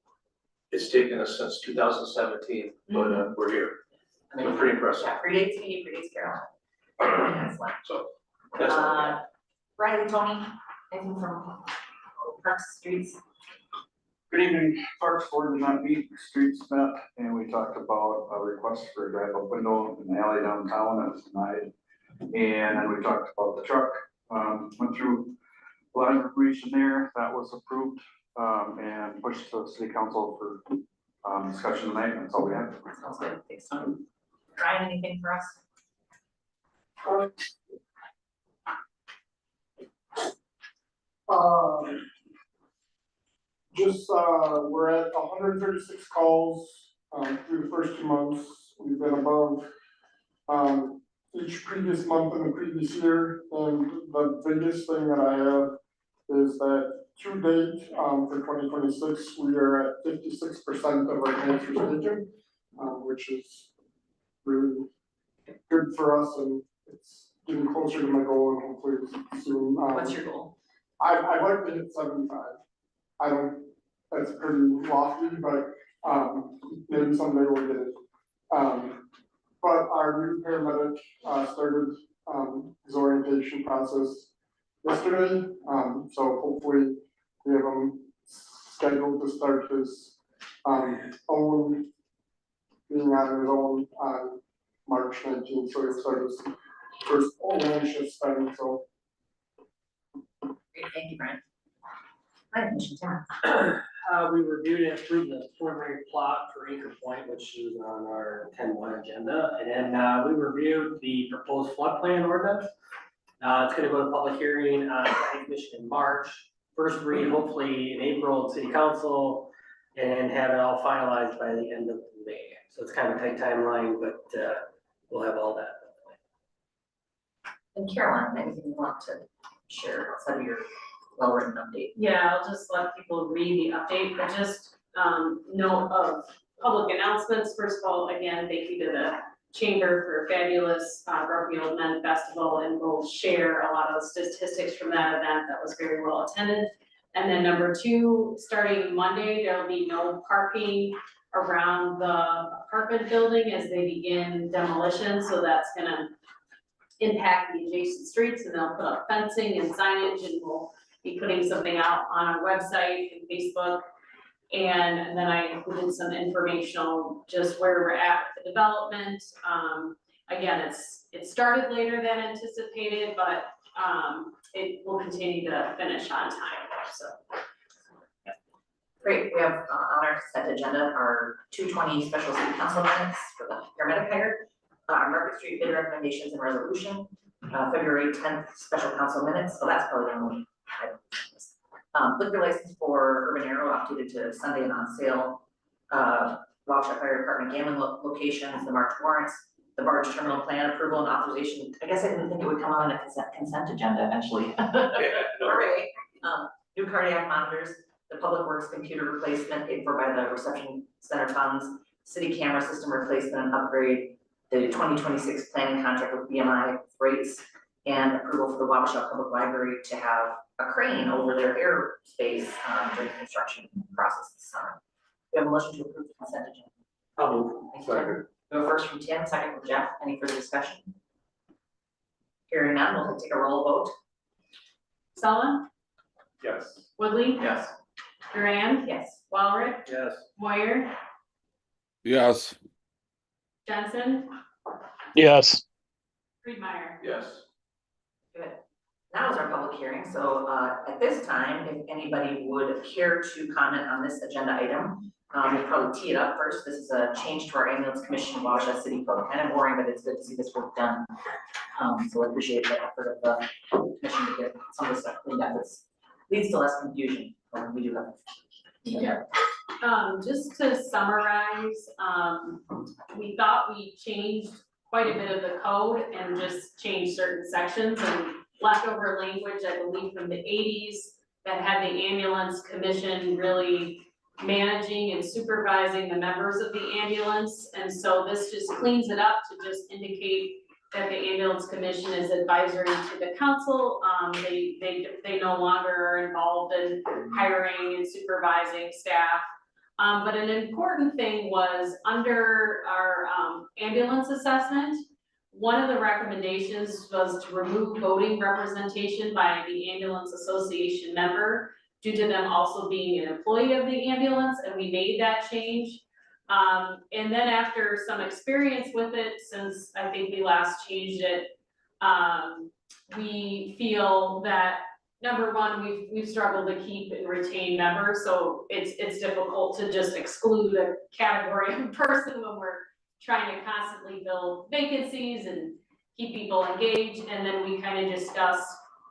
it's taken us since 2017, but, we're here. So pretty impressive. Yeah, predates me, predates Carolyn. Excellent. So that's all I have. Riley, Tony, anything from Parks, Streets? Good evening, Parks Board did not meet, streets met, and we talked about a request for a drive-up window in the alley downtown, that was denied. And then we talked about the truck, went through a lot of information there, that was approved, and pushed to the city council for discussion tonight, that's all we have. Sounds good, thanks. Ryan, anything for us? We're at 136 calls, through the first 2 months. We've been above, each previous month in the previous year. And the biggest thing that I have is that to date, for 2026, we are at 56% of our answers taken, which is really good for us, and it's getting closer to my goal, and hopefully soon. What's your goal? I'd like to hit 75. I don't, that's pretty lofty, but, maybe someday we'll get it. But our new paramedic, started, his orientation process yesterday, so hopefully we have him scheduled to start his, own, being on his own on March 19th, so he'll start his first own shift study, so. Great, thank you, Brian. Planning Commission, Tim. We reviewed and approved the preliminary plot for Anchor Point, which is on our 10-1 agenda, and then we reviewed the proposed floodplain ordinance. It's gonna go to public hearing on planning commission in March, first read hopefully in April at city council, and have it all finalized by the end of May. So it's kind of a tight timeline, but we'll have all that. And Caroline, anything you want to share outside of your well-written update? Yeah, I'll just let people read the update, but just, note of public announcements. First of all, again, thank you to the chamber for a fabulous, Garfield Men Festival, and we'll share a lot of the statistics from that event that was very well attended. And then number two, starting Monday, there'll be no parking around the apartment building as they begin demolition, so that's gonna impact the adjacent streets, and they'll put up fencing and signage, and we'll be putting something out on our website and Facebook. And then I included some informational, just where we're at with the development. Again, it started later than anticipated, but, it will continue to finish on time, so. Great, we have on our consent agenda our 220 special city council minutes for the paramedic hire, Market Street bid recommendations and resolution, February 10th special council minutes, so that's probably the only item. Liquor license for Urban Arrow updated to Sunday and on sale, Wabasha Fire Department gambling locations, the March warrants, the barge terminal plan approval and authorization. I guess I didn't think it would come on a consent agenda eventually. Alright, new cardiac monitors, the public works computer replacement paid for by the reception center funds, city camera system replacement and upgrade, the 2026 planning contract with BMI rates, and approval for the Wabasha Public Library to have a crane over their airspace during the construction process this summer. We have a motion to approve the consent agenda. I'll move. Thank you, Tim. Go first from Tim, second from Jeff. Any further discussion? Hearing none, we'll take a roll vote. Sullivan, Yes. Woodley, Yes. Duran, Yes. Walrick, Yes. Moyer, Yes. Jensen, Yes. Friedmeier. Yes. Good. Now is our public hearing, so at this time, if anybody would care to comment on this agenda item, we'll probably tee it up first. This is a change to our ambulance commission, Wabasha City Code. Kind of boring, but it's good to see this work done. So I appreciate the effort of the commission to get some of this stuff cleaned up. It leads to less confusion when we do have. Yeah. Just to summarize, we thought we changed quite a bit of the code and just changed certain sections and leftover language, I believe, from the 80s that had the ambulance commission really managing and supervising the members of the ambulance. And so this just cleans it up to just indicate that the ambulance commission is advisory to the council. They no longer are involved in hiring and supervising staff. But an important thing was under our ambulance assessment, one of the recommendations was to remove voting representation by the ambulance association member due to them also being an employee of the ambulance, and we made that change. And then after some experience with it, since I think we last changed it, we feel that number one, we've struggled to keep and retain members, so it's difficult to just exclude a category of person when we're trying to constantly fill vacancies and keep people engaged, and then we kind of discuss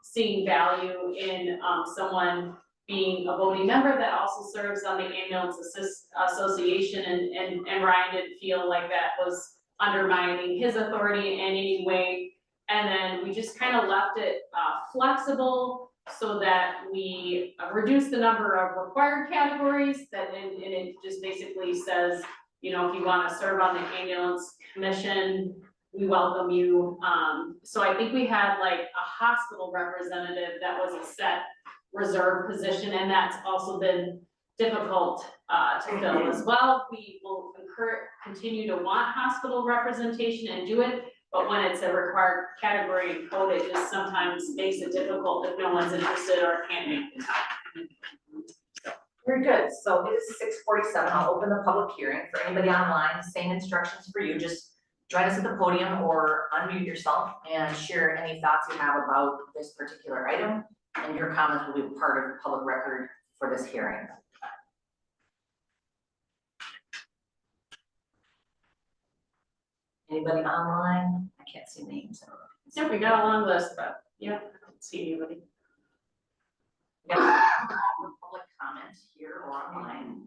seeing value in, someone being a voting member that also serves on the ambulance association, and Ryan didn't feel like that was undermining his authority in any way. And then we just kind of left it, flexible, so that we reduce the number of required categories, that, and it just basically says, you know, if you wanna serve on the ambulance commission, we welcome you. So I think we had like a hospital representative that was a set reserve position, and that's also been difficult to fill as well. We will continue to want hospital representation and do it, but when it's a required category and code, it just sometimes makes it difficult if no one's interested or can't make the time. Very good, so it is 6:47. I'll open the public hearing for anybody online, same instructions for you, just join us at the podium or unmute yourself and share any thoughts you have about this particular item, and your comments will be part of the public record for this hearing. Anybody online? I can't see names. Yeah, we got a long list, but yeah, I don't see anybody. We got public comment here or online.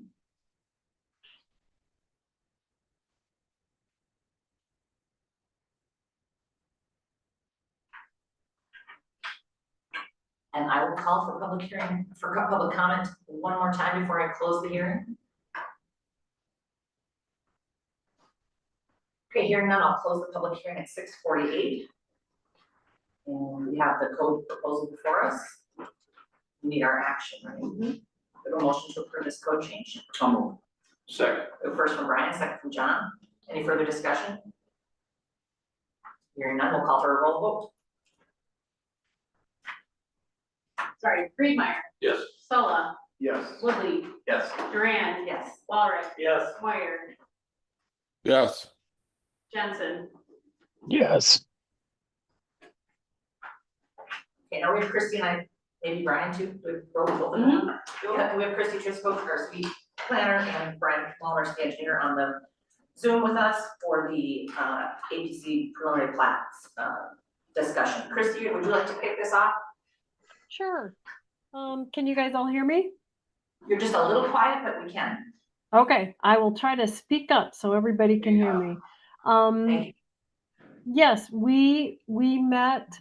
And I will call for public hearing, for public comment one more time before I close the hearing. Okay, hearing none, I'll close the public hearing at 6:48. And we have the code proposal before us. We need our action, right? We have a motion to approve this code change. Second. The first from Brian, second from John. Any further discussion? Hearing none, we'll call for a roll vote. Sorry, Friedmeier, Yes. Sola, Yes. Woodley, Yes. Duran, Yes. Walrick, Yes. Moyer, Yes. Jensen. Yes. Okay, now we have Christie and I, maybe Brian too, with roll call. We have Christie Trisco, our city planner, and Brian Walmers, the engineer, on the Zoom with us for the APC preliminary plats discussion. Christie, would you like to kick this off? Sure. Can you guys all hear me? You're just a little quiet, but we can. Okay, I will try to speak up so everybody can hear me. Thank you. Yes, we met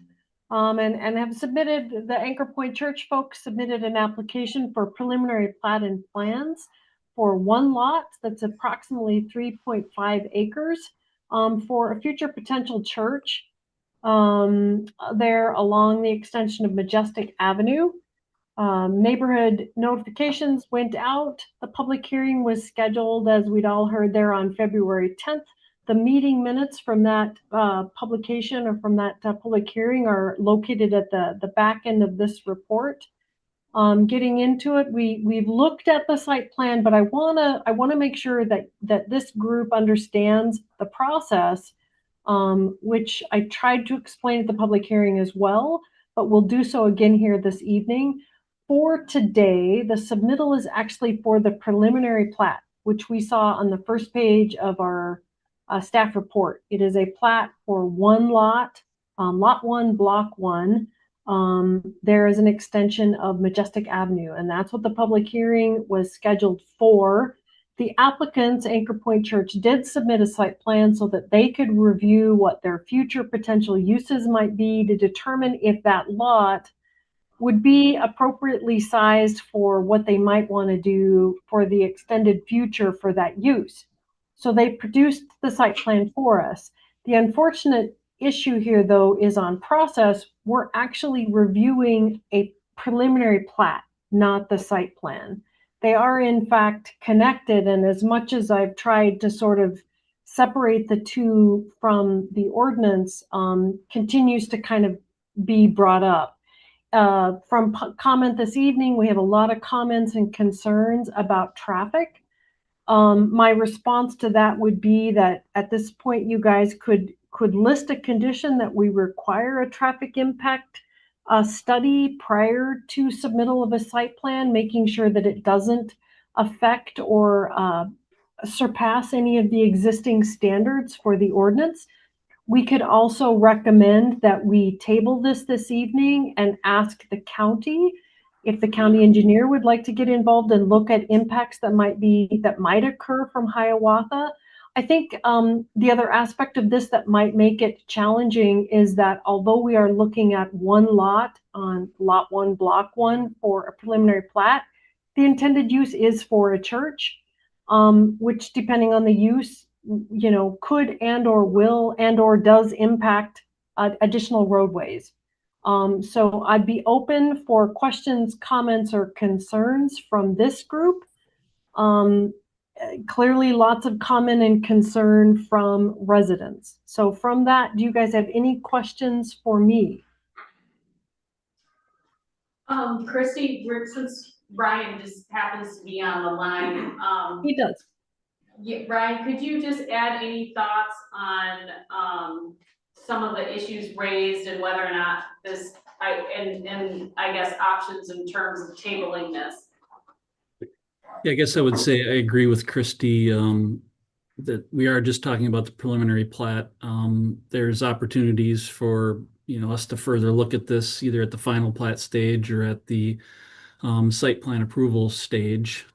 and have submitted, the Anchor Point Church folks submitted an application for preliminary plat and plans for one lot that's approximately 3.5 acres for a future potential church there along the extension of Majestic Avenue. Neighborhood notifications went out. The public hearing was scheduled, as we'd all heard, there on February 10th. The meeting minutes from that publication or from that public hearing are located at the back end of this report. Getting into it, we've looked at the site plan, but I wanna make sure that this group understands the process, which I tried to explain at the public hearing as well, but we'll do so again here this evening. For today, the submittal is actually for the preliminary plat, which we saw on the first page of our staff report. It is a plat for one lot, lot 1, block 1. There is an extension of Majestic Avenue, and that's what the public hearing was scheduled for. The applicants, Anchor Point Church, did submit a site plan so that they could review what their future potential uses might be to determine if that lot would be appropriately sized for what they might want to do for the extended future for that use. So they produced the site plan for us. The unfortunate issue here, though, is on process. We're actually reviewing a preliminary plat, not the site plan. They are in fact connected, and as much as I've tried to sort of separate the two from the ordinance, continues to kind of be brought up. From comment this evening, we have a lot of comments and concerns about traffic. My response to that would be that at this point, you guys could list a condition that we require a traffic impact a study prior to submittal of a site plan, making sure that it doesn't affect or surpass any of the existing standards for the ordinance. We could also recommend that we table this evening and ask the county if the county engineer would like to get involved and look at impacts that might occur from Hiawatha. I think the other aspect of this that might make it challenging is that although we are looking at one lot on lot 1, block 1 for a preliminary plat, the intended use is for a church, which depending on the use, could and or will and or does impact additional roadways. So I'd be open for questions, comments, or concerns from this group. Clearly lots of comment and concern from residents. So from that, do you guys have any questions for me? Christy, since Ryan just happens to be on the line, He does. yeah, Ryan, could you just add any thoughts on, some of the issues raised and whether or not this, and I guess options in terms of tabling this? Yeah, I guess I would say I agree with Christy, that we are just talking about the preliminary plat. There's opportunities for, us to further look at this either at the final plat stage or at the site plan approval stage.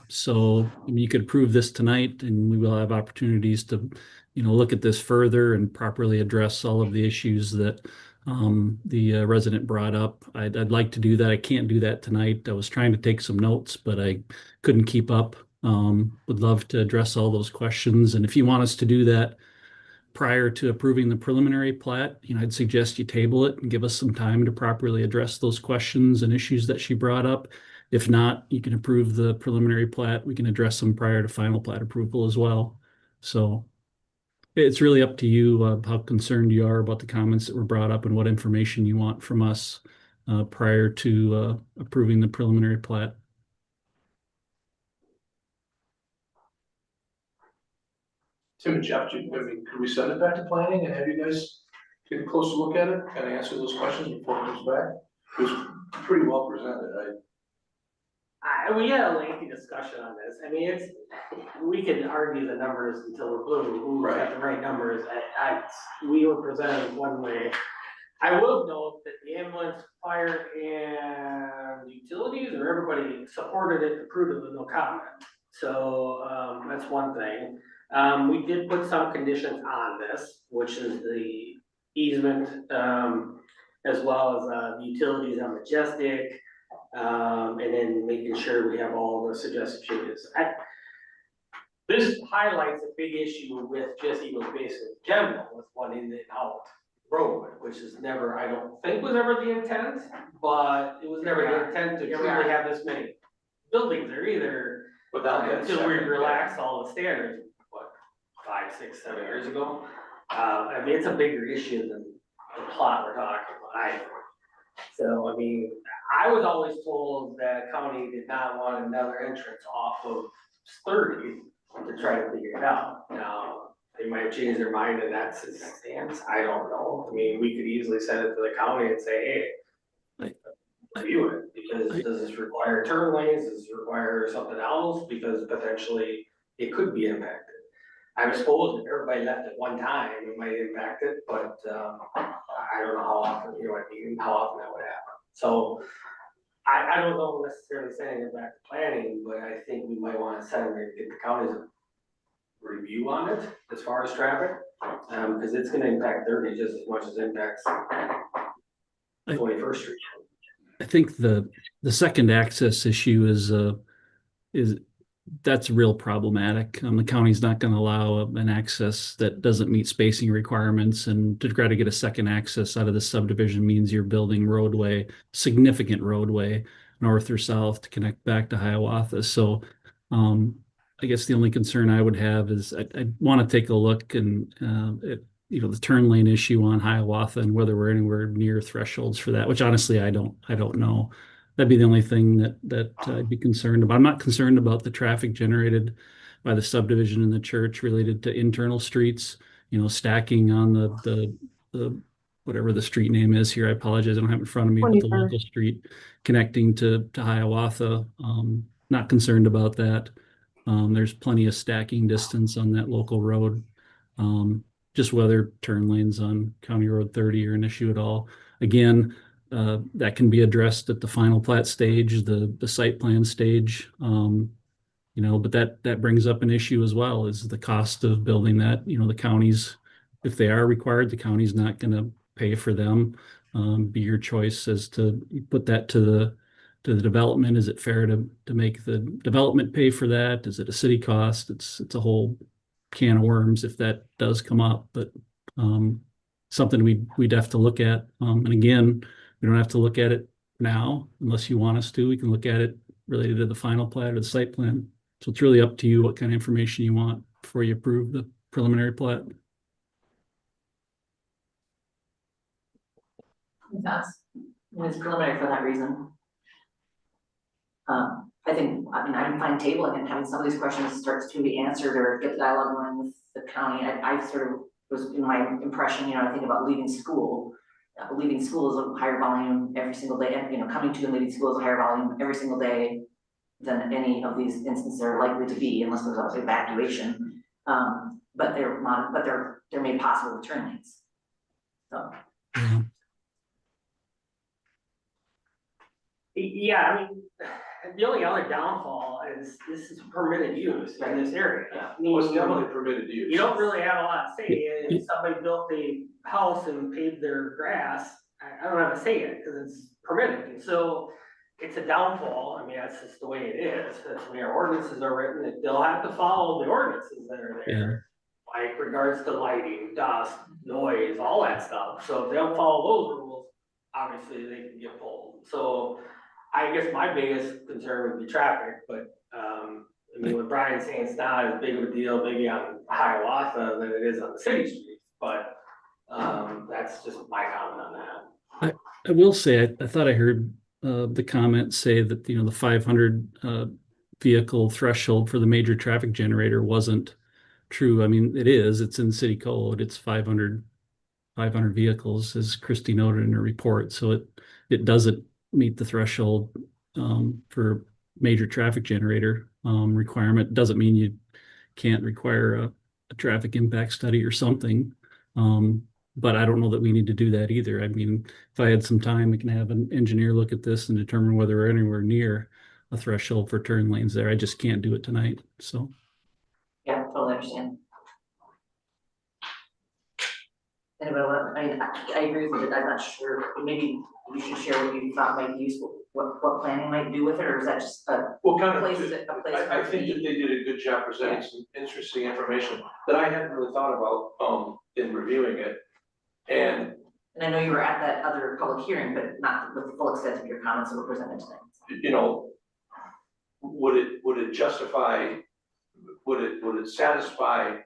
So you could approve this tonight and we will have opportunities to, look at this further and properly address all of the issues that the resident brought up. I'd like to do that. I can't do that tonight. I was trying to take some notes, but I couldn't keep up. Would love to address all those questions. And if you want us to do that prior to approving the preliminary plat, I'd suggest you table it and give us some time to properly address those questions and issues that she brought up. If not, you can approve the preliminary plat. We can address them prior to final plat approval as well. So it's really up to you how concerned you are about the comments that were brought up and what information you want from us prior to approving the preliminary plat. Tim and Jeff, could we send it back to planning and have you guys take a closer look at it and answer those questions before it comes back? It was pretty well presented. We had a lengthy discussion on this. I mean, we can argue the numbers until we're blue, who's got the right numbers. We were presented one way. I will note that the ambulance, fire, and utilities, or everybody supported it, approved it with no comment. So, that's one thing. We did put some conditions on this, which is the easement, as well as, the utilities on Majestic. And then making sure we have all the suggested changes. This highlights a big issue with just Eagles Basin in general, with one in and out road, which is never, I don't think was ever the intent, but it was never the intent to truly have this many buildings there either. Without that until we second, relaxed all the standards, what, 5, 6, 7 years ago? I mean, it's a bigger issue than the plot we're talking about. So, I mean, I was always told that county did not want another entrance off of 30 to try to figure it out. Now, they might have changed their mind and that's his stance, I don't know. I mean, we could easily send it to the county and say, hey, review it, because does this require turn lanes, does this require something else, because potentially it could be impacted. I suppose if everybody left at one time, it might impact it, but, I don't know how often, how often that would happen. So, I don't know necessarily sending it back to planning, but I think we might wanna send it and get the county's review on it as far as traffic. Cause it's gonna impact 30 just as much as it impacts 21st Street. I think the second access issue is that's real problematic. The county's not going to allow an access that doesn't meet spacing requirements, and to try to get a second access out of the subdivision means you're building roadway, significant roadway, north or south to connect back to Hiawatha. So I guess the only concern I would have is I want to take a look and at the turn lane issue on Hiawatha and whether we're anywhere near thresholds for that, which honestly I don't know. That'd be the only thing that I'd be concerned about. I'm not concerned about the traffic generated by the subdivision and the church related to internal streets, stacking on the whatever the street name is here. I apologize, I don't have it in front of me, but the 21st. local street connecting to Hiawatha. Not concerned about that. There's plenty of stacking distance on that local road. Just whether turn lanes on County Road 30 are an issue at all. Again, that can be addressed at the final plat stage, the site plan stage. But that brings up an issue as well, is the cost of building that. The counties, if they are required, the county's not going to pay for them. Be your choice as to put that to the development. Is it fair to make the development pay for that? Is it a city cost? It's a whole can of worms if that does come up, but something we'd have to look at. And again, we don't have to look at it now unless you want us to. We can look at it related to the final plat or the site plan. So it's really up to you what kind of information you want before you approve the preliminary plat. That's, it's preliminary for that reason. I'm fine tabling and having some of these questions start to be answered or get the dialogue going with the county. I sort of was in my impression, I think about leaving school. Leaving school is a higher volume every single day, and coming to and leaving school is a higher volume every single day than any of these instances are likely to be, unless there's an evacuation. But they're made possible with turn lanes. So. Yeah, the only other downfall is this is permitted use in this area. I mean, Well, it's definitely permitted use. you don't really have a lot to say. If somebody built a house and paved their grass, I don't have a say in it because it's permitted. And so it's a downfall. That's just the way it is. That's the way our ordinances are written. They'll have to follow the ordinances that are there. Like regards to lighting, dust, noise, all that stuff. So if they don't follow those rules, obviously they can get pulled. So I guess my biggest concern would be traffic, but, what Brian's saying, it's not as big of a deal maybe on Hiawatha than it is on the city streets, but, that's just my comment on that. I will say, I thought I heard the comment say that, the 500 vehicle threshold for the major traffic generator wasn't true. It is, it's in city code, it's 500 vehicles, as Christy noted in her report. So it doesn't meet the threshold for major traffic generator requirement. Doesn't mean you can't require a traffic impact study or something. But I don't know that we need to do that either. If I had some time, we can have an engineer look at this and determine whether we're anywhere near a threshold for turn lanes there. I just can't do it tonight, so. Yeah, totally understand. Anybody want, I agree with you, I'm not sure, maybe you should share what you thought might be useful, what planning might do with it, or is that just a place? I think that they did a good job presenting some interesting information that I hadn't really thought about, in reviewing it. And I know you were at that other public hearing, but not with the full extent of your comments that were presented tonight. would it justify, would it satisfy,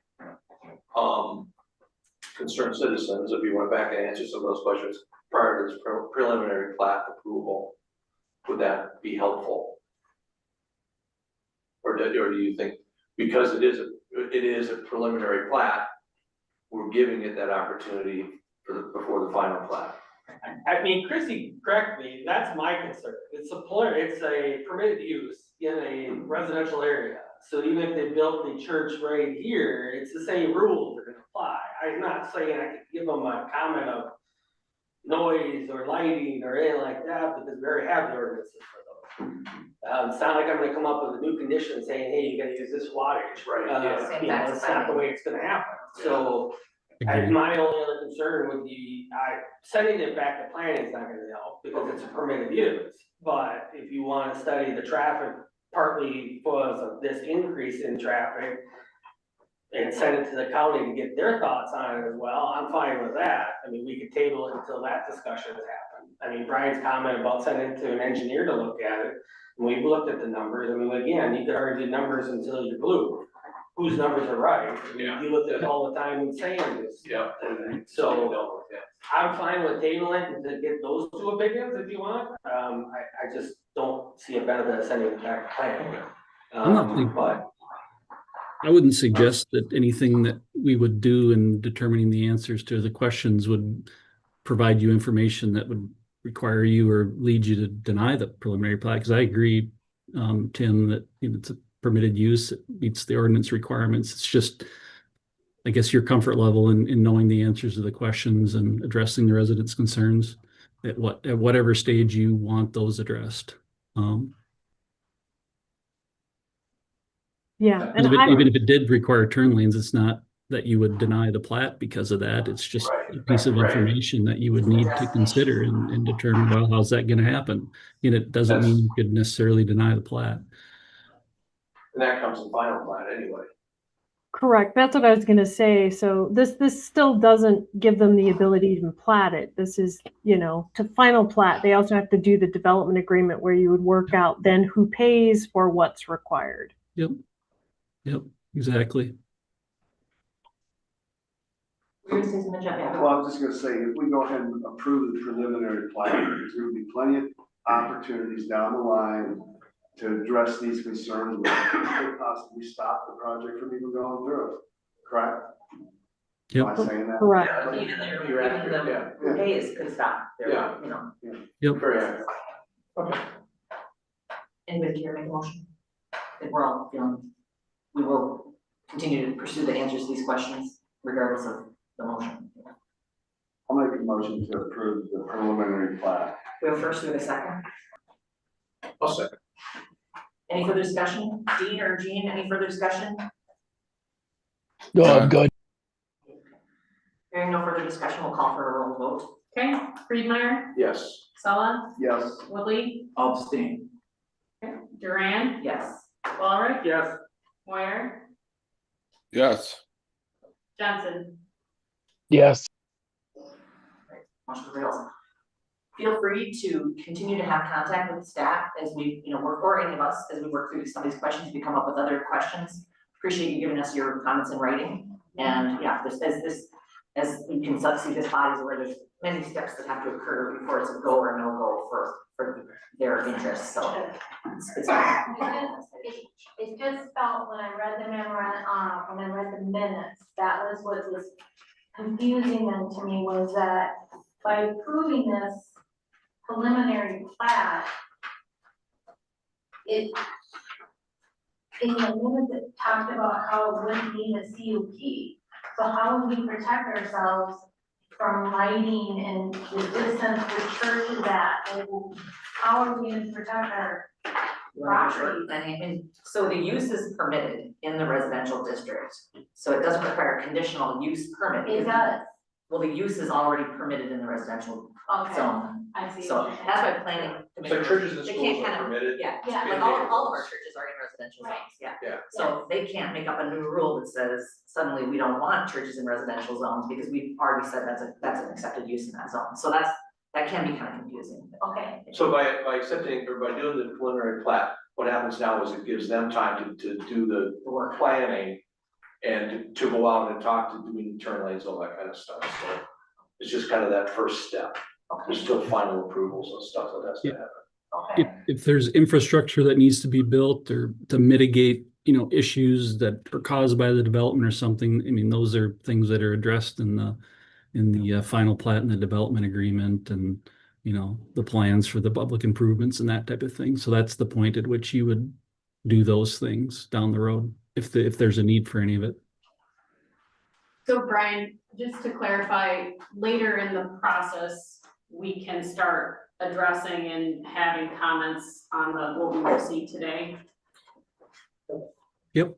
concerned citizens if you went back and answered some of those questions prior to this preliminary plat approval? Would that be helpful? Or do you think, because it is a preliminary plat, we're giving it that opportunity before the final plat? Chrissy, correct me, that's my concern. It's a permitted use in a residential area. So even if they built the church right here, it's the same rules that are gonna apply. I'm not saying I could give them a comment of noise or lighting or anything like that, because we already have the ordinances for those. It's not like I'm gonna come up with a new condition saying, hey, you gotta use this wattage. Right, That's not the way it's gonna happen. So my only other concern would be, sending it back to planning is not gonna help because it's a permitted use. But if you wanna study the traffic partly because of this increase in traffic and send it to the county to get their thoughts on it as well, I'm fine with that. We could table it until that discussion has happened. Brian's comment about sending it to an engineer to look at it, and we've looked at the numbers. Again, you could argue numbers until you're blue. Whose numbers are right? Yeah. You look at it all the time with Sam's. Yeah. So I'm fine with tabling to get those two opinions if you want. I just don't see a benefit of sending it back to planning. But I wouldn't suggest that anything that we would do in determining the answers to the questions would provide you information that would require you or lead you to deny the preliminary plat, because I agree, Tim, that it's a permitted use, it meets the ordinance requirements. It's just, I guess, your comfort level in knowing the answers to the questions and addressing the residents' concerns at whatever stage you want those addressed. Yeah, and Even if it did require turn lanes, it's not that you would deny the plat because of that. It's just a piece of information that you would need to consider and determine, well, how's that going to happen? And it doesn't mean you could necessarily deny the plat. And that comes in final plat anyway. correct. That's what I was gonna say. So this still doesn't give them the ability to even plat it. This is, to final plat, they also have to do the development agreement where you would work out then who pays for what's required. Yep, exactly. We're gonna say something, Jeff, yeah. Well, I was just gonna say, if we go ahead and approve the preliminary plan, there's gonna be plenty of opportunities down the line to address these concerns, which could possibly stop the project from even going through, correct? Yep. Am I saying that? Correct. Even there, You're even accurate, the yeah. who pays could stop, there, Yeah. Yep. Very accurate. Okay. Anybody care to make a motion? I think we're all, we will continue to pursue the answers to these questions regardless of the motion. I'll make a motion to approve the preliminary plat. We have a first, we have a second. I'll second. Any further discussion? Dean or Jean, any further discussion? No, I'm good. Hearing no further discussion, we'll call for a roll vote. Okay, Friedmeier, Yes. Sella, Yes. Woodley, I'll abstain. Duran, Yes. Walrick, Yes. Moyer, Yes. Johnson. Yes. Motion prevails. Feel free to continue to have contact with staff as we, work, or any of us, as we work through some of these questions, if you come up with other questions. Appreciate you giving us your comments in writing. And yeah, as you can see, this body is where there's many steps that have to occur before it's a go or no go for their interests, so. It's It just felt when I read the memorandum, when I read the minutes, that was what was confusing then to me, was that by approving this preliminary plat, in the minutes it talked about how it wouldn't need a CUP. So how would we protect ourselves from lighting and the distance the church is at? And how are we gonna protect our property? And so the use is permitted in the residential district, so it doesn't require a conditional use permit. It does, Well, the use is already permitted in the residential okay, zone, I see. so that's why planning. So churches and They schools can't are kind of- permitted. Yeah, Yeah. like all of our churches are in residential Right. zones, yeah. Yeah. So they can't make up a new rule that says suddenly we don't want churches in residential zones because we've already said that's an accepted use in that zone. So that can be kind of confusing. Okay, So by accepting or by doing the preliminary plat, what happens now is it gives them time to do the The work. planning and to go out and talk to doing turn lanes, all that kind of stuff, so it's just kind of that first step. There's still final approvals and stuff that has to happen. Okay. If there's infrastructure that needs to be built or to mitigate, issues that are caused by the development or something, I mean, those are things that are addressed in the final plat and the development agreement and, the plans for the public improvements and that type of thing. So that's the point at which you would do those things down the road, if there's a need for any of it. So Brian, just to clarify, later in the process, we can start addressing and having comments on what we will see today. Yep.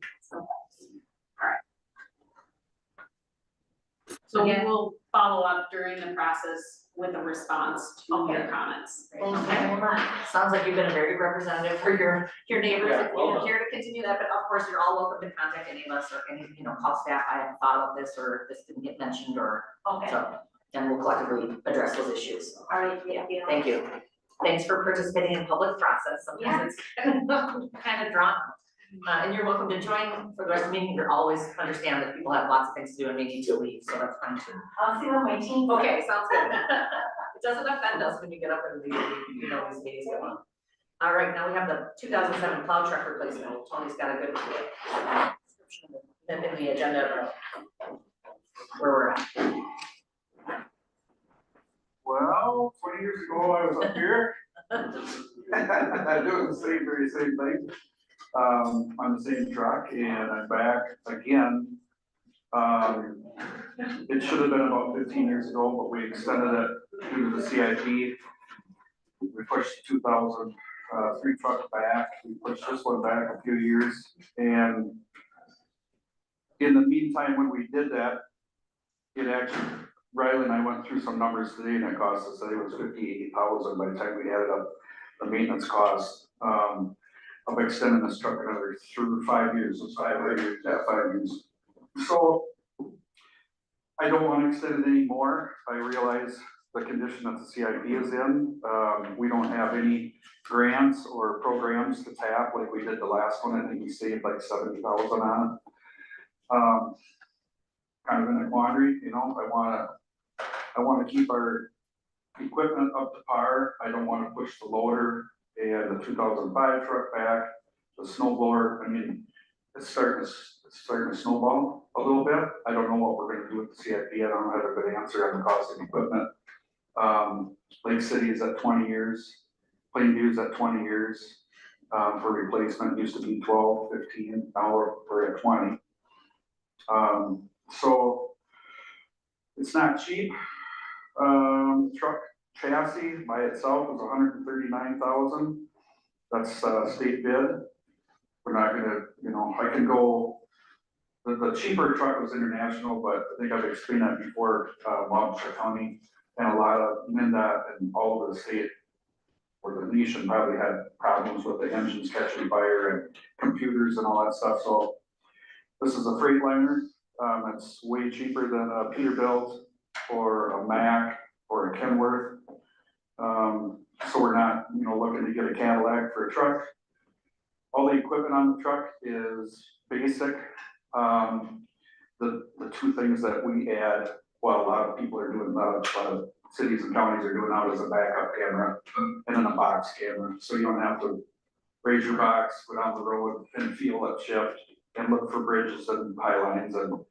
So we Again. will follow up during the process with a response to your Okay. comments. thank you very much. Sounds like you've been a very good representative for your neighbors, Yeah, if well you done. care to continue that, but of course, you're all welcome to contact any of us or any, call staff, I haven't thought of this, or this didn't get mentioned, or Okay, so. And we'll collectively address those issues. all right, thank you. Thank you. Thanks for participating in public process, sometimes it's kind of drawn out. And you're welcome to join for the rest of the meeting, you're always understand that people have lots of things to do and may need to leave, so that's fine too. I'll see what my team. Okay, sounds good. It doesn't offend us when you get up and leave, these meetings go on. All right, now we have the 2007 plow truck replacement. Tony's got a good description in the agenda of where we're at. Well, 20 years ago, I was up here. Doing the very same thing, on the same truck, and I'm back again. It should have been about 15 years ago, but we extended it due to the CIP. We pushed the 2003 truck back, we pushed this one back a few years, and in the meantime, when we did that, it actually, Riley and I went through some numbers today, and it cost us, I think it was 80,000 by the time we added up the maintenance cost, of extending this truck another through 5 years, it's 5 years, yeah, 5 years. So I don't want to extend it anymore. I realize the condition that the CIP is in. We don't have any grants or programs to tap like we did the last one. I think we saved like 70,000 on it. Kind of in a quandary, you know, I wanna keep our equipment up to par. I don't wanna push the loader and the 2005 truck back, the snow blower. I mean, it's starting to snowball a little bit. I don't know what we're gonna do with the CIP. I don't have a good answer on the cost of equipment. Lake City is at 20 years, Plainview is at 20 years, for replacement. It used to be 12, 15, now we're at 20. So it's not cheap. Truck chassis by itself is 139,000. That's state bid. We're not gonna, you know, I can go, the cheaper truck was international, but I think I've explained that before, Wabasha County and a lot of MnDOT and all over the state or the nation probably had problems with the engines catching fire and computers and all that stuff. So this is a Freightliner. It's way cheaper than a Peterbilt or a Mack or a Kenworth. So we're not, you know, looking to get a Cadillac for a truck. All the equipment on the truck is basic. The two things that we add, well, a lot of people are doing, a lot of cities and counties are doing now is a backup camera and then a box camera. So you don't have to raise your box, go down the road and feel that shift and look for bridges and pylons, and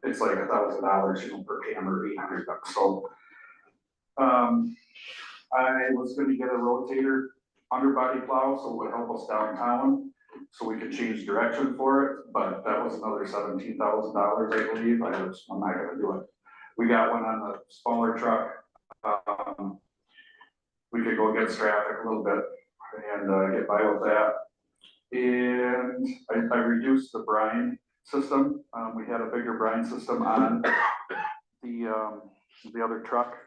it's like $1,000, you know, per camera, $800. So, I was gonna get a rotator underbody plow, so it would help us downtown, so we could change direction for it, but that was another $17,000, I believe. I'm not gonna do it. We got one on the smaller truck. We could go against traffic a little bit and get by with that. And I reduced the brine system. We had a bigger brine system on the other truck,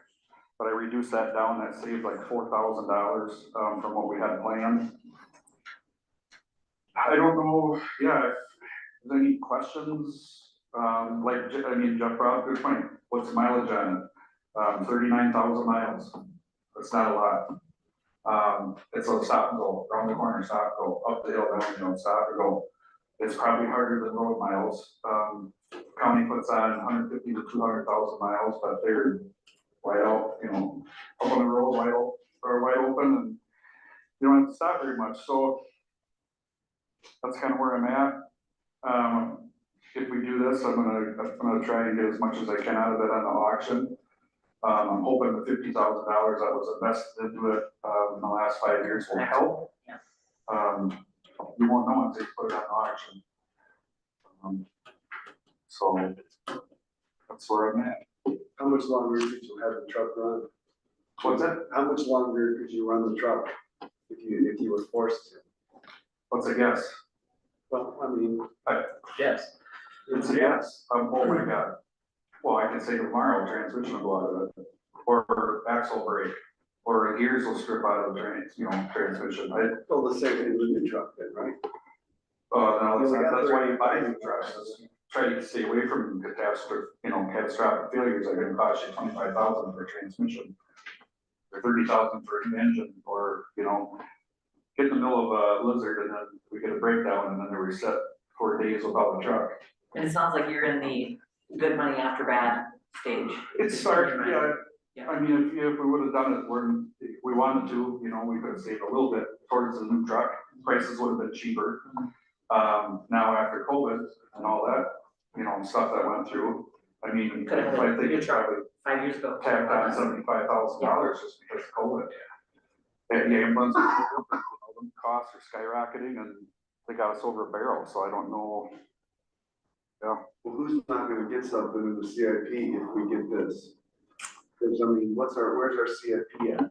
but I reduced that down. That saved like $4,000 from what we had planned. I don't know, yeah, if there's any questions, Jeff brought up a good point. What's the mileage on it? 39,000 miles. That's not a lot. It's a stop and go, around the corner, stop and go, up the hill, down the hill, stop and go. It's probably harder than road miles. County puts on 150 to 200,000 miles, but they're wide out, you know, up on the road, wide open, and you don't have to stop very much. So that's kind of where I'm at. If we do this, I'm gonna try and get as much as I can out of it on the auction. I'm hoping the $50,000 that was invested into it in the last 5 years will help. You won't know until you put it on the auction. So that's where I'm at. How much longer could you have the truck run? What's that? How much longer could you run the truck if you were forced to? What's a guess? Well, I mean, Yes. It's a guess. Oh my God. Well, I can say tomorrow transmission will go out of it, or axle break, or gears will strip out of the transmission. well, the same thing with a new truck then, right? No, that's why you buy new trucks, is try to stay away from catastrophic failures. That can cost you 25,000 for a transmission, or 30,000 for a new engine, or, you know, get in the middle of a blizzard and then we get a breakdown and then they reset 4 days without the truck. And it sounds like you're in the good money after bad stage. It's starting, yeah. I mean, if we would have done it when we wanted to, you know, we could have saved a little bit towards the new truck. Prices would have been cheaper. Now after COVID and all that, you know, stuff that went through, I mean, Could have I think been a it's probably 5 years ago. tacked on $75,000 just because of COVID. And the ambulance, costs are skyrocketing and they got us over a barrel, so I don't know. Yeah, Well, who's not gonna get something in the CIP if we get this? Cause I mean, where's our CIP at?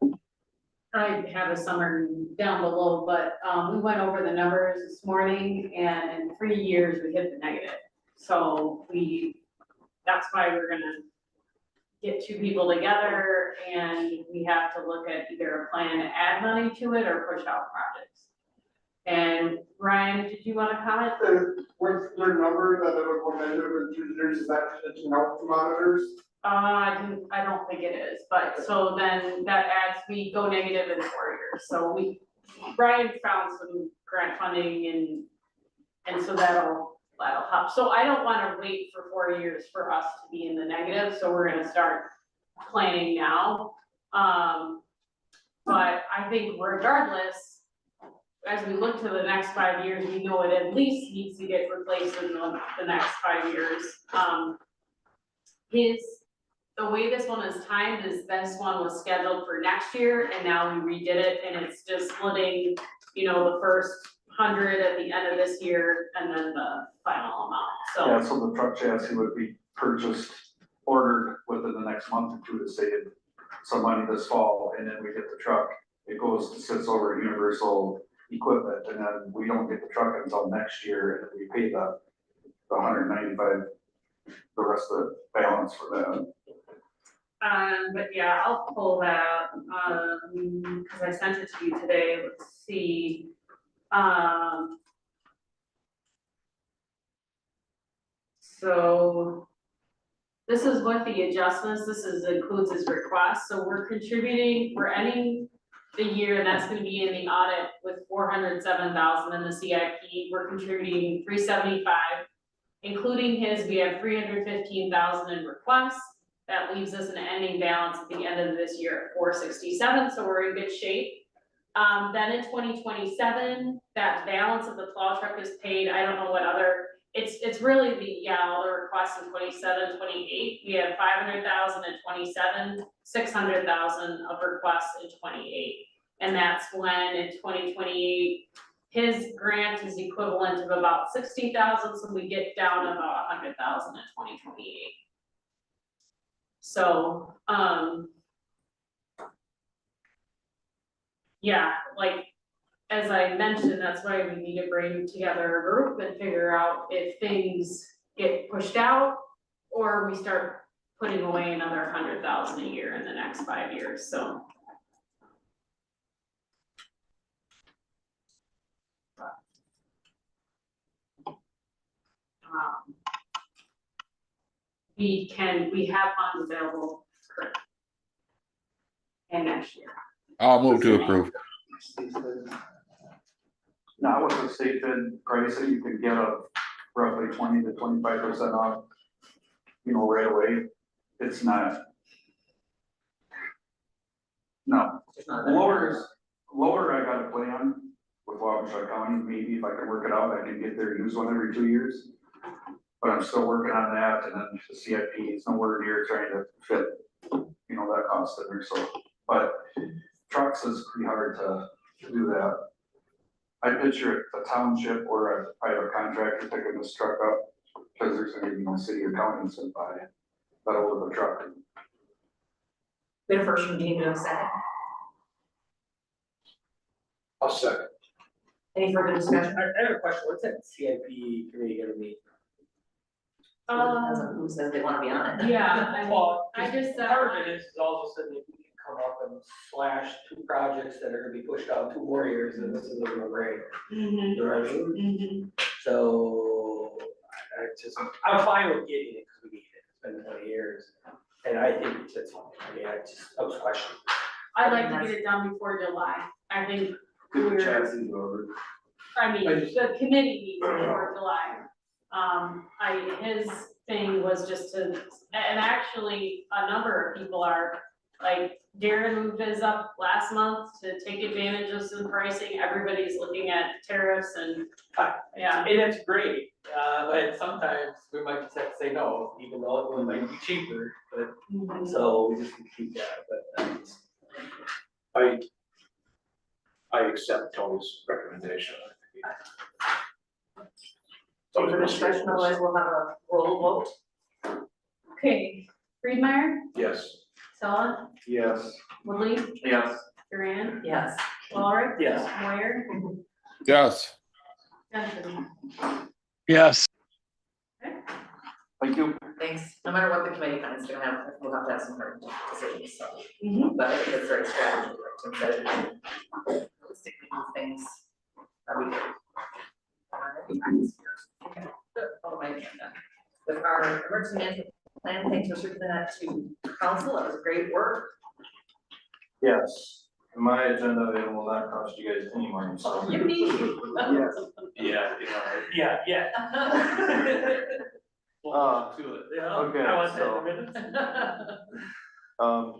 I have a summary down below, but, we went over the numbers this morning, and in 3 years, we hit the negative. So that's why we're gonna get two people together, and we have to look at either a plan to add money to it or push out projects. And Ryan, did you wanna comment? What's their number that it would go negative in 2 years, is that just health monitors? I don't think it is, but so then that adds, we go negative in 4 years, so Ryan found some grant funding and so that'll help. So I don't wanna wait for 4 years for us to be in the negative, so we're gonna start planning now. But I think regardless, as we look to the next 5 years, we know it at least needs to get replaced in the next 5 years. The way this one is timed is this one was scheduled for next year and now we redid it and it's just splitting, the first 100 at the end of this year and then the final amount, so. yeah, so the truck chassis would be purchased, ordered within the next month or two to save some money this fall, and then we get the truck. It sits over at Universal Equipment, and then we don't get the truck until next year, and we pay the 195, the rest of the balance for that. But yeah, I'll pull that, cause I sent it to you today, let's see. So this is what the adjustments, includes his request, so we're ending the year, and that's gonna be in the audit with 407,000 in the CIP, we're contributing 375. Including his, we have 315,000 in requests. That leaves us an ending balance at the end of this year at 467, so we're in good shape. Then in 2027, that balance of the plow truck is paid. I don't know what other, it's really all the requests in 27, 28. We have 500,000 in 27, 600,000 of requests in 28. And that's when in 2028, his grant is equivalent of about 60,000, so we get down to about 100,000 in 2028. So, yeah, as I mentioned, that's why we need to bring together a group and figure out if things get pushed out or we start putting away another 100,000 a year in the next 5 years, so. We have funds available currently. And next year. I'll move to approve. Now, what's the state bid price that you could get a roughly 20 to 25% off, right away? It's not. No, lower, I got a plan with Wabasha County, maybe if I can work it out, I can get their used one every 2 years. But I'm still working on that, and then the CIP is nowhere near trying to fit, that cost in there, so. But trucks is pretty hard to do that. I picture a township or a private contractor picking this truck up, because there's gonna be no city or county to buy that old of a truck. We have a first from Dean, a second. I'll second. Any further discussion? I have a question, what's that CIP committee gonna be? Depends on who says they wanna be on it. Yeah, Well, I just, part of it is also said that we can come up and slash 2 projects that are gonna be pushed out 2 more years, and this is a no-brainer. You know what I mean? So, I'm fine with getting it, because we need it, it's been 20 years, and I think it's fine, I was questioning. I'd like to get it done before July, I think Get the chassis over. the committee meets before July. His thing was just to, and actually, a number of people are Like Darren moved his up last month to take advantage of some pricing. Everybody's looking at tariffs and, yeah. And it's great, but sometimes we might just have to say no, even though it might be cheaper, but, so we just need to keep that, but. I accept Tony's recommendation. Any further discussion, otherwise we'll have a roll vote. Okay, Friedmeier, Yes. Stella, Yes. Woodley, Yes. Duran, Yes. Walrick. Yes. Moyer, Yes. Johnson. Yes. Thank you. Thanks. No matter what the committee finds, we'll have to have some hard decisions, so. But I think it's very strategic, like Tim said. Realistically do things that we do. Okay, good. Oh, my agenda. With our emergency management plan, thanks for circulating that to council. That was great work. Yes, my agenda item will not cost you guys any money, so. You need. Yes. Yeah. Yeah. To it. Yeah. Okay, I want that so- in minutes.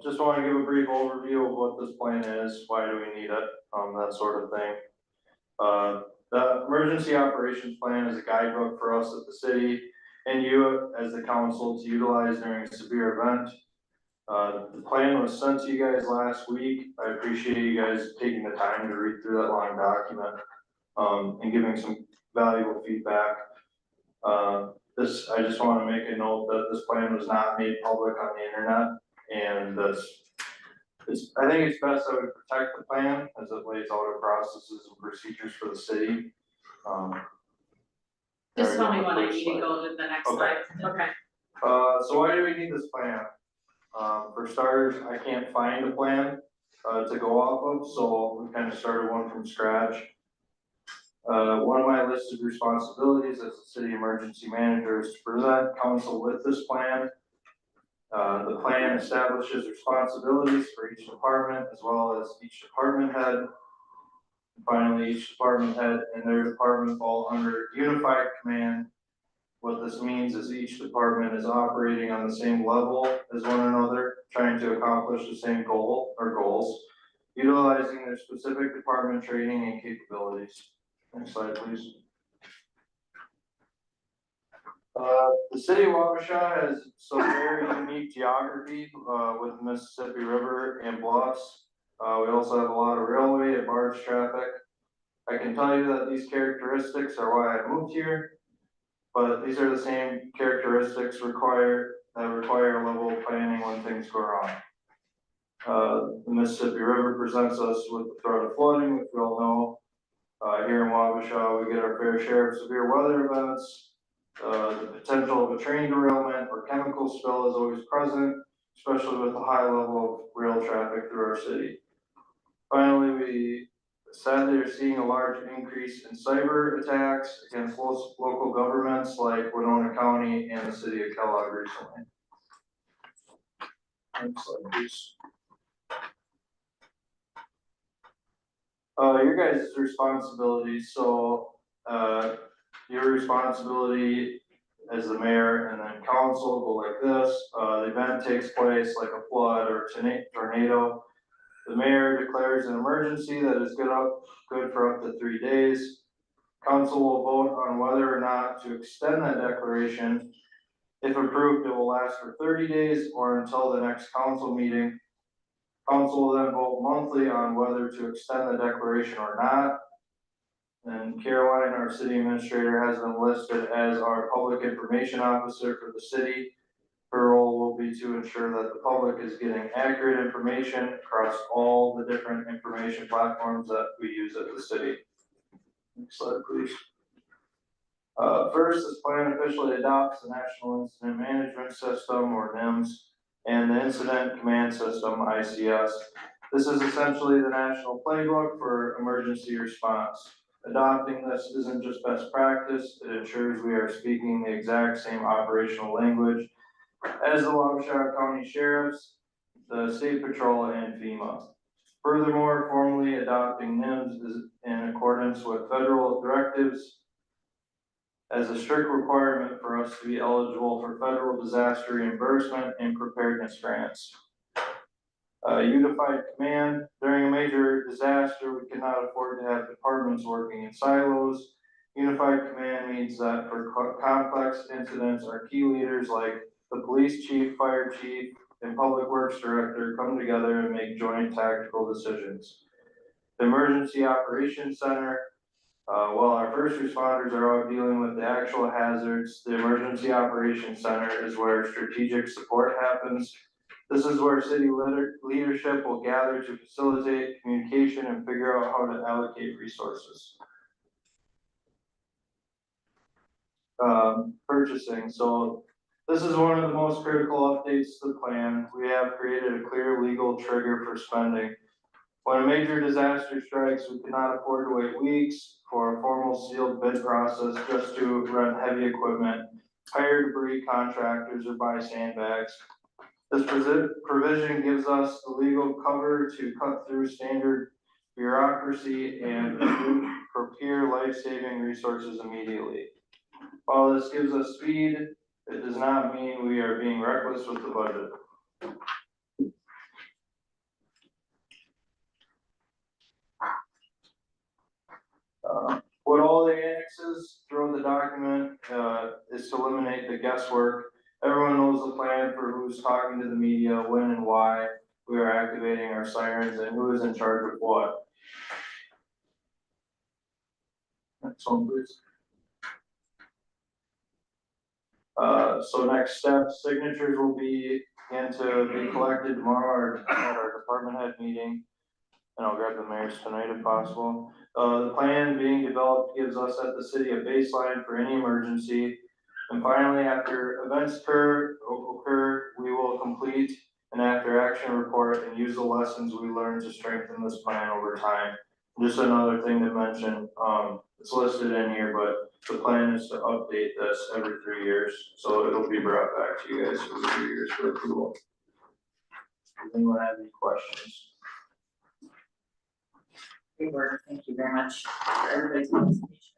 Just want to give a brief overview of what this plan is, why do we need it, that sort of thing. The emergency operations plan is a guidebook for us at the city and you as the council to utilize during a severe event. The plan was sent to you guys last week. I appreciate you guys taking the time to read through that long document, and giving some valuable feedback. I just want to make a note that this plan was not made public on the internet, and I think it's best that we protect the plan as it lays out our processes and procedures for the city. Just tell me when I First need to slide. go to the next Okay. slide. Okay. So why do we need this plan? For starters, I can't find a plan, to go off of, so we kind of started one from scratch. One of my listed responsibilities as a city emergency manager is to present council with this plan. The plan establishes responsibilities for each department as well as each department head. Finally, each department head and their department fall under unified command. What this means is each department is operating on the same level as one another, trying to accomplish the same goal or goals, utilizing their specific department training and capabilities. Next slide, please. The city of Wabasha has some very unique geography, with the Mississippi River and bluffs. We also have a lot of railway and barge traffic. I can tell you that these characteristics are why I moved here, but these are the same characteristics that require a level of planning when things go wrong. The Mississippi River presents us with the threat of flooding, which we all know. Here in Wabasha, we get our fair share of severe weather events. The potential of a train derailment or chemical spill is always present, especially with the high level of rail traffic through our city. Finally, we sadly are seeing a large increase in cyber attacks against local governments like Winona County and the city of Kellogg recently. Next slide, please. Your guys' responsibility, so, your responsibility as the mayor and then council go like this. The event takes place like a flood or tornado. The mayor declares an emergency that is good for up to 3 days. Council will vote on whether or not to extend that declaration. If approved, it will last for 30 days or until the next council meeting. Council will then vote monthly on whether to extend the declaration or not. And Caroline, our city administrator, has been listed as our public information officer for the city. Her role will be to ensure that the public is getting accurate information across all the different information platforms that we use at the city. Next slide, please. First, this plan officially adopts the National Incident Management System, or NIMS, and the Incident Command System, ICS. This is essentially the national playbook for emergency response. Adopting this isn't just best practice, it ensures we are speaking the exact same operational language as the Wabasha County Sheriffs, the State Patrol, and FEMA. Furthermore, formally adopting NIMS is in accordance with federal directives as a strict requirement for us to be eligible for federal disaster reimbursement and preparedness grants. Unified command, during a major disaster, we cannot afford to have departments working in silos. Unified command means that for complex incidents, our key leaders like the police chief, fire chief, and public works director come together and make joint tactical decisions. The emergency operations center, while our first responders are out dealing with the actual hazards, the emergency operations center is where strategic support happens. This is where city leadership will gather to facilitate communication and figure out how to allocate resources. Purchasing, so this is one of the most critical updates to the plan. We have created a clear legal trigger for spending. When a major disaster strikes, we cannot afford to wait weeks for a formal sealed bid process just to rent heavy equipment, hire debris contractors, or buy sandbags. This provision gives us the legal cover to cut through standard bureaucracy and procure life-saving resources immediately. While this gives us speed, it does not mean we are being reckless with the budget. What all the annexes throughout the document is to eliminate the guesswork. Everyone knows the plan for who's talking to the media, when and why we are activating our sirens, and who is in charge of what. Next one, please. So next step, signatures will begin to be collected tomorrow at our department head meeting. And I'll grab the mayor's tonight if possible. The plan being developed gives us at the city a baseline for any emergency. And finally, after events occur, we will complete an after action report and use the lessons we learned to strengthen this plan over time. Just another thing to mention, it's listed in here, but the plan is to update this every 3 years. So it'll be brought back to you guys every 3 years for approval. Does anyone have any questions? Great work, thank you very much for everybody's participation.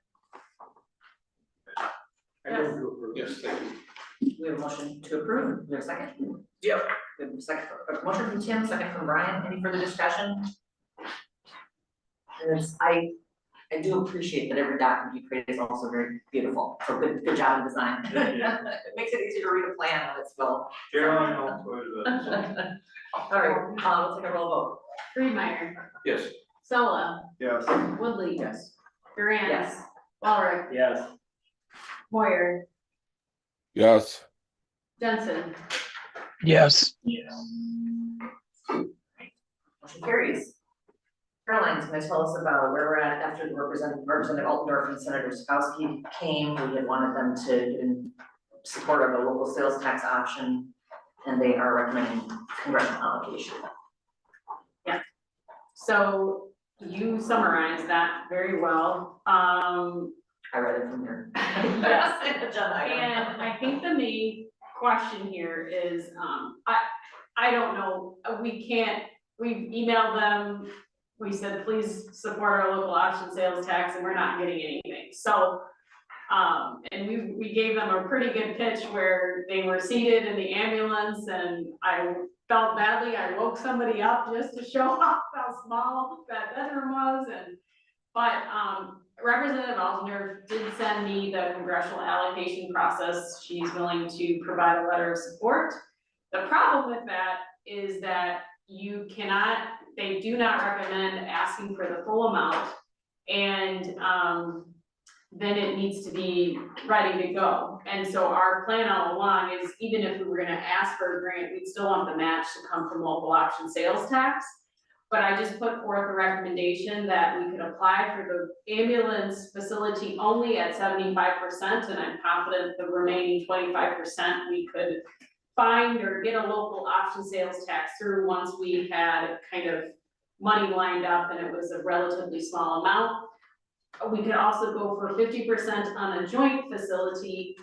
Yes, thank you. We have a motion to approve, we have a second? Yep. We have a second, a motion from Tim, second from Brian, any further discussion? I do appreciate that every document you create is also very beautiful, so good job in design. It makes it easier to read a plan when it's well. Caroline helped with it. All right, we'll take a roll vote. Freemeyer, Yes. Sella, Yes. Woodley. Yes. Durant. Yes. Walrick, Yes. Moyer, Yes. Jensen. Yes. Motion carries. Caroline's gonna tell us about where we're at after the Representative Altendorf and Senator Skowski came. We had wanted them to get in support of a local sales tax option, and they are recommending congressional allocation. So you summarized that very well. I read it from here. Yes, agenda item. And I think the main question here is, I don't know, we've emailed them, we said, please support our local option sales tax, and we're not getting anything. So, and we gave them a pretty good pitch where they were seated in the ambulance, and I felt badly, I woke somebody up just to show off how small that bedroom was, but Representative Altendorf did send me the congressional allocation process. She's willing to provide a letter of support. The problem with that is that they do not recommend asking for the full amount, and then it needs to be ready to go. And so our plan all along is, even if we were gonna ask for a grant, we'd still want the match to come from local option sales tax. But I just put forth a recommendation that we could apply for the ambulance facility only at 75%, and I'm confident the remaining 25% we could find or get a local option sales tax through once we had kind of money lined up and it was a relatively small amount. We could also go for 50% on a joint facility.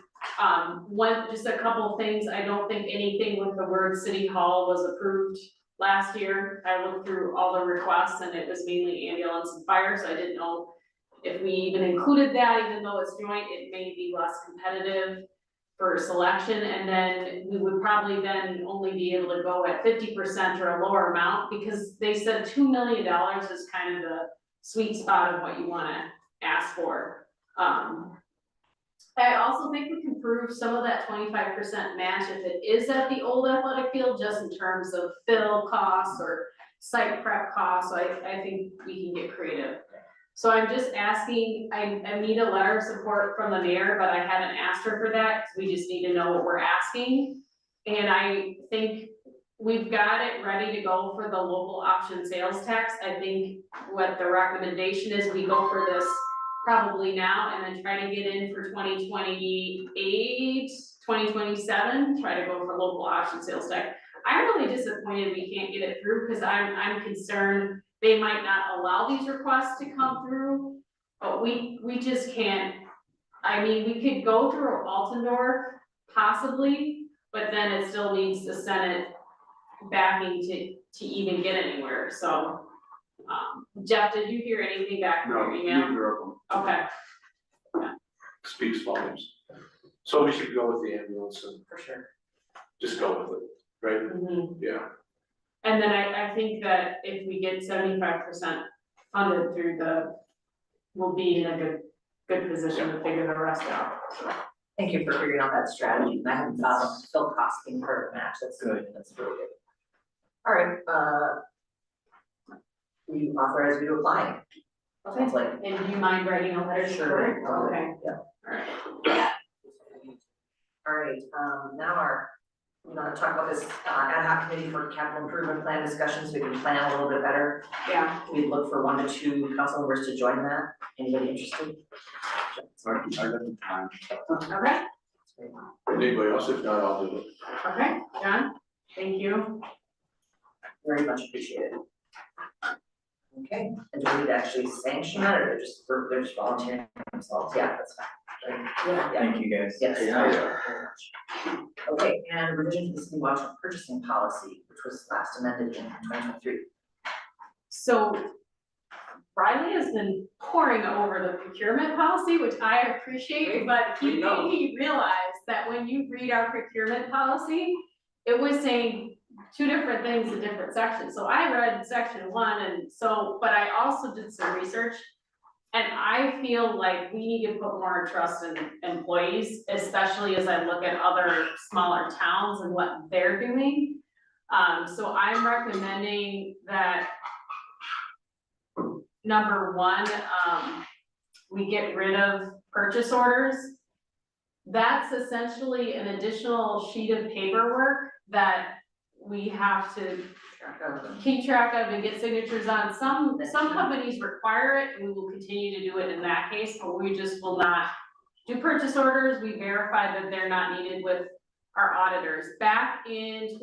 Just a couple things, I don't think anything with the word City Hall was approved last year. I looked through all the requests and it was mainly ambulance and fire, so I didn't know if we even included that. Even though it's joint, it may be less competitive. for selection, and then we would probably then only be able to go at 50% or a lower amount, because they said $2 million is kind of the sweet spot of what you wanna ask for. I also think we can prove some of that 25% match if it is at the old athletic field, just in terms of fill costs or site prep costs, so I think we can get creative. So I'm just asking, I need a letter of support from the mayor, but I haven't asked her for that, because we just need to know what we're asking. And I think we've got it ready to go for the local option sales tax. I think what the recommendation is, we go for this probably now, and then try to get in for 2028, 2027, try to go for local option sales tax. I'm really disappointed we can't get it through, because I'm concerned they might not allow these requests to come through, but we just can't. I mean, we could go through Altendorf possibly, but then it still needs the Senate backing to even get anywhere, so. Jeff, did you hear anything back from your email? Neither of them. Okay, Speaks volumes. So we should go with the ambulance and For sure. just go with it, right? mhm. Yeah. And then I think that if we get 75% funded through we'll be in a good position to figure the rest out, so. Thank you for figuring out that strategy, and I hadn't thought of fill cost being part of the match, that's good, that's really good. All right, we authorize you to apply. Sounds like. And do you mind writing a letter? Sure. Okay. Yeah. Alright. All right, now we want to talk about this ad hoc committee for capital improvement plan discussions, we can plan a little bit better. Yeah, We look for 1 to 2 council members to join that, anybody interested? I got the time. okay, Anybody else? If not, I'll do it. okay, John, thank you. Very much appreciated. Okay, and do we need to actually sanction that, or they're just volunteering themselves? Yeah, that's fine. Right? Yeah. Thank you, guys. Yes. Yeah. Very much. Okay, and revision to the city watch purchasing policy, which was last amended in 2023. So Riley has been poring over the procurement policy, which I appreciate, but he made me realize that when you read our procurement policy, it was saying 2 different things in different sections. So I read section 1, and so, but I also did some research. And I feel like we need to put more trust in employees, especially as I look at other smaller towns and what they're doing. So I'm recommending that number 1, we get rid of purchase orders. That's essentially an additional sheet of paperwork that we have to keep track of and get signatures on. Some companies require it, and we will continue to do it in that case, but we just will not do purchase orders. We verify that they're not needed with our auditors. Back in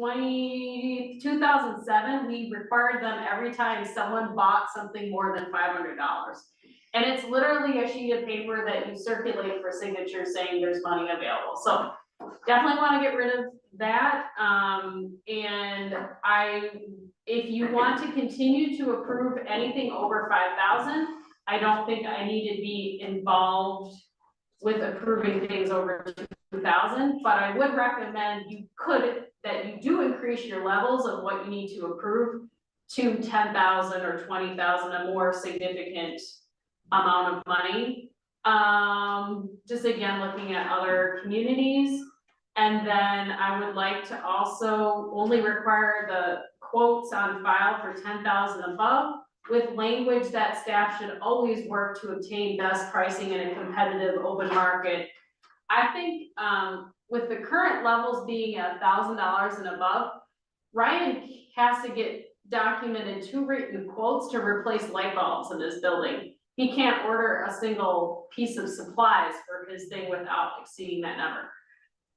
2007, we required them every time someone bought something more than $500. And it's literally a sheet of paper that you circulate for signatures saying there's money available. So definitely wanna get rid of that. And if you want to continue to approve anything over 5,000, I don't think I need to be involved with approving things over 2,000, but I would recommend that you do increase your levels of what you need to approve to 10,000 or 20,000, a more significant amount of money. Just again, looking at other communities. And then I would like to also only require the quotes on file for 10,000 above, with language that staff should always work to obtain best pricing in a competitive open market. I think with the current levels being $1,000 and above, Ryan has to get documented 2 written quotes to replace light bulbs in this building. He can't order a single piece of supplies for his thing without exceeding that number.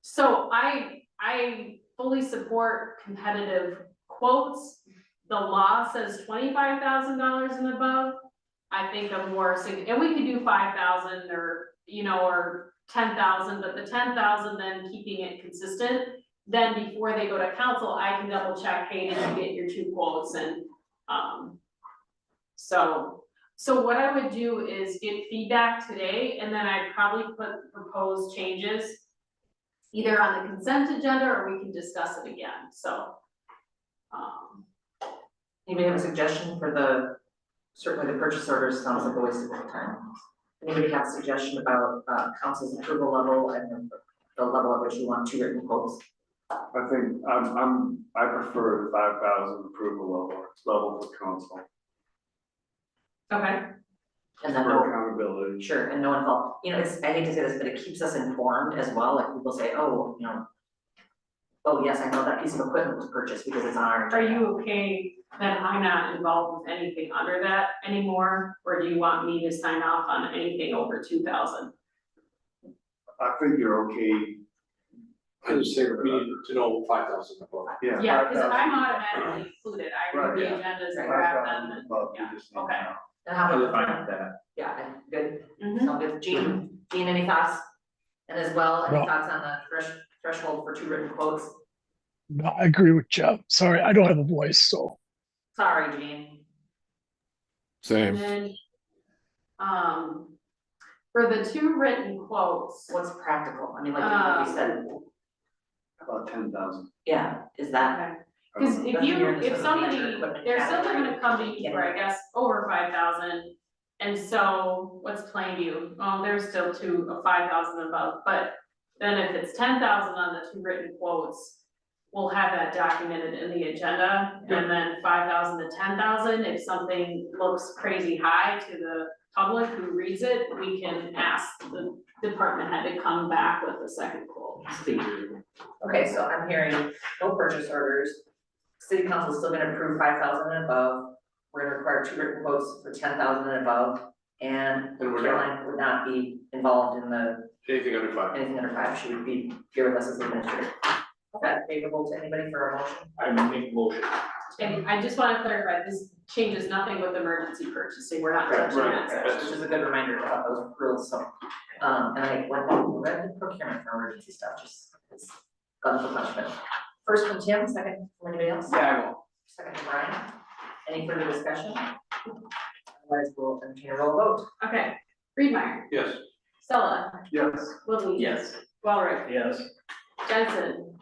So I fully support competitive quotes. The law says $25,000 and above. I think a more, and we could do 5,000 or, or 10,000, but the 10,000 then keeping it consistent. Then before they go to council, I can double check, hey, did you get your 2 quotes? And so what I would do is get feedback today, and then I'd probably put proposed changes either on the consent agenda or we can discuss it again, so. Anybody have a suggestion for the, certainly the purchase orders sounds like a waste of time. Anybody have a suggestion about, council's approval level and the level at which you want two written quotes? I think I prefer the 5,000 approval level for council, Okay. And then for accountability. sure, and no one felt, you know, it's, I hate to say this, but it keeps us informed as well, like people say, oh, you know. Oh, yes, I know that piece of equipment was purchased because it's on our. Are you okay that I'm not involved with anything under that anymore, or do you want me to sign off on anything over 2,000? I think you're okay. I just say we need to know 5,000 above. Yeah. Yeah, because 5,000. I'm automatically included, I read the Right, agendas, Right. I grab them, and, Above, we yeah, just need to okay. know. And how I'm about, fine with that. yeah, good, Mhm. sound good, Gene, any thoughts? And as well, any No. thoughts on the threshold for two written quotes? No, I agree with Jeff. Sorry, I don't have a voice, so Sorry, Gene. And same. then, for the two written quotes, What's practical, I mean, like you said, About 10,000. yeah, is that? okay. Cause if Doesn't you, hear this if as a somebody, major equipment they're still category. gonna come to you for, I guess, over 5,000. And so what's Plainview? Well, there's still 5,000 above, but then if it's 10,000 on the two written quotes, we'll have that documented in the agenda, and then 5,000 to 10,000, if something looks crazy high to the public who reads it, we can ask the department head to come back with a second quote. Okay, so I'm hearing no purchase orders, city council is still gonna approve 5,000 and above. We're gonna require two written quotes for 10,000 and above, and And we're not- Caroline would not be involved in Anything under 5. anything under 5, she would be here with us as the administrator. Is that favorable to anybody for a motion? I make motion. And I just wanna clarify, this changes nothing with emergency purchasing, we're not Right, touching right. that. Which is a good reminder about those rules, so, and I went read the procurement for emergency stuff, just, it's fun for punishment. First from Tim, second from anybody else? Yeah, I will. Second from Brian, any further discussion? Otherwise, we'll entertain a roll vote. Okay, Friedmeier, Yes. Stella, Yes. Woodley. Yes. Walrick, Yes. Jensen,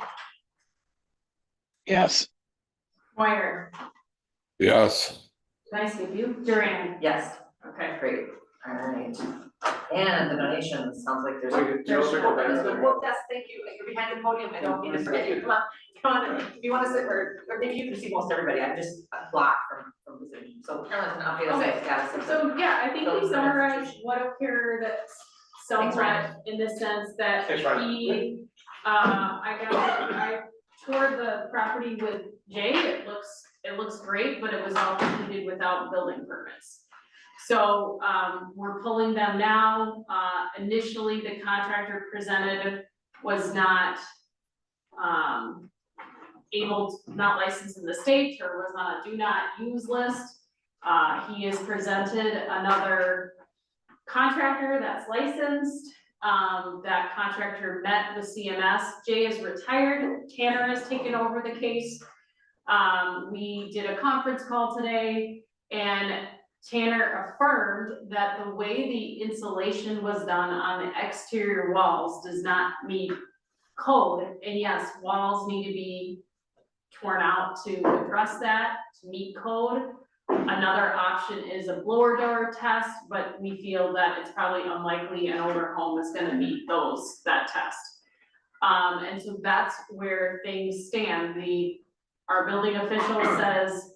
Yes. Moyer, Yes. can I skip you? Duran, Yes, okay. great, all right. And the donations, sounds like there's. Wait, do you circle back to the- Well, yes, thank you, you're behind the podium, I don't mean to forget you, come on, if you wanna sit, or maybe you can see most everybody, I'm just blocked from position, so Caroline's gonna update us on the status of the. So, yeah, I think we Those are summarized institutions. what occurred Thanks, somewhat Ryan. in the sense that Thanks, Ryan. he, I toured the property with Jay, it looks great, but it was all completed without building permits. So, we're pulling them now, initially the contractor presented was not, not licensed in the state or was on a do not use list. He has presented another contractor that's licensed. That contractor met with CMS. Jay is retired. Tanner has taken over the case. We did a conference call today and Tanner affirmed that the way the insulation was done on the exterior walls does not meet code. And yes, walls need to be torn out to address that, to meet code. Another option is a blower door test, but we feel that it's probably unlikely an older home is gonna meet that test. And so that's where things stand. Our building official says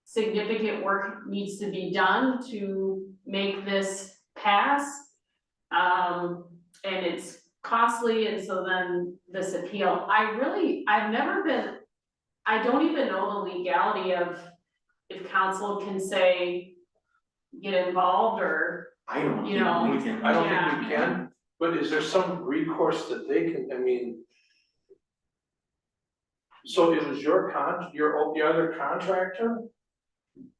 significant work needs to be done to make this pass. And it's costly, and so then this appeal, I don't even know the legality of if council can say, get involved or, I don't You know, think we can. I don't think we can, but is there some recourse that they can, I mean. So it was your other contractor?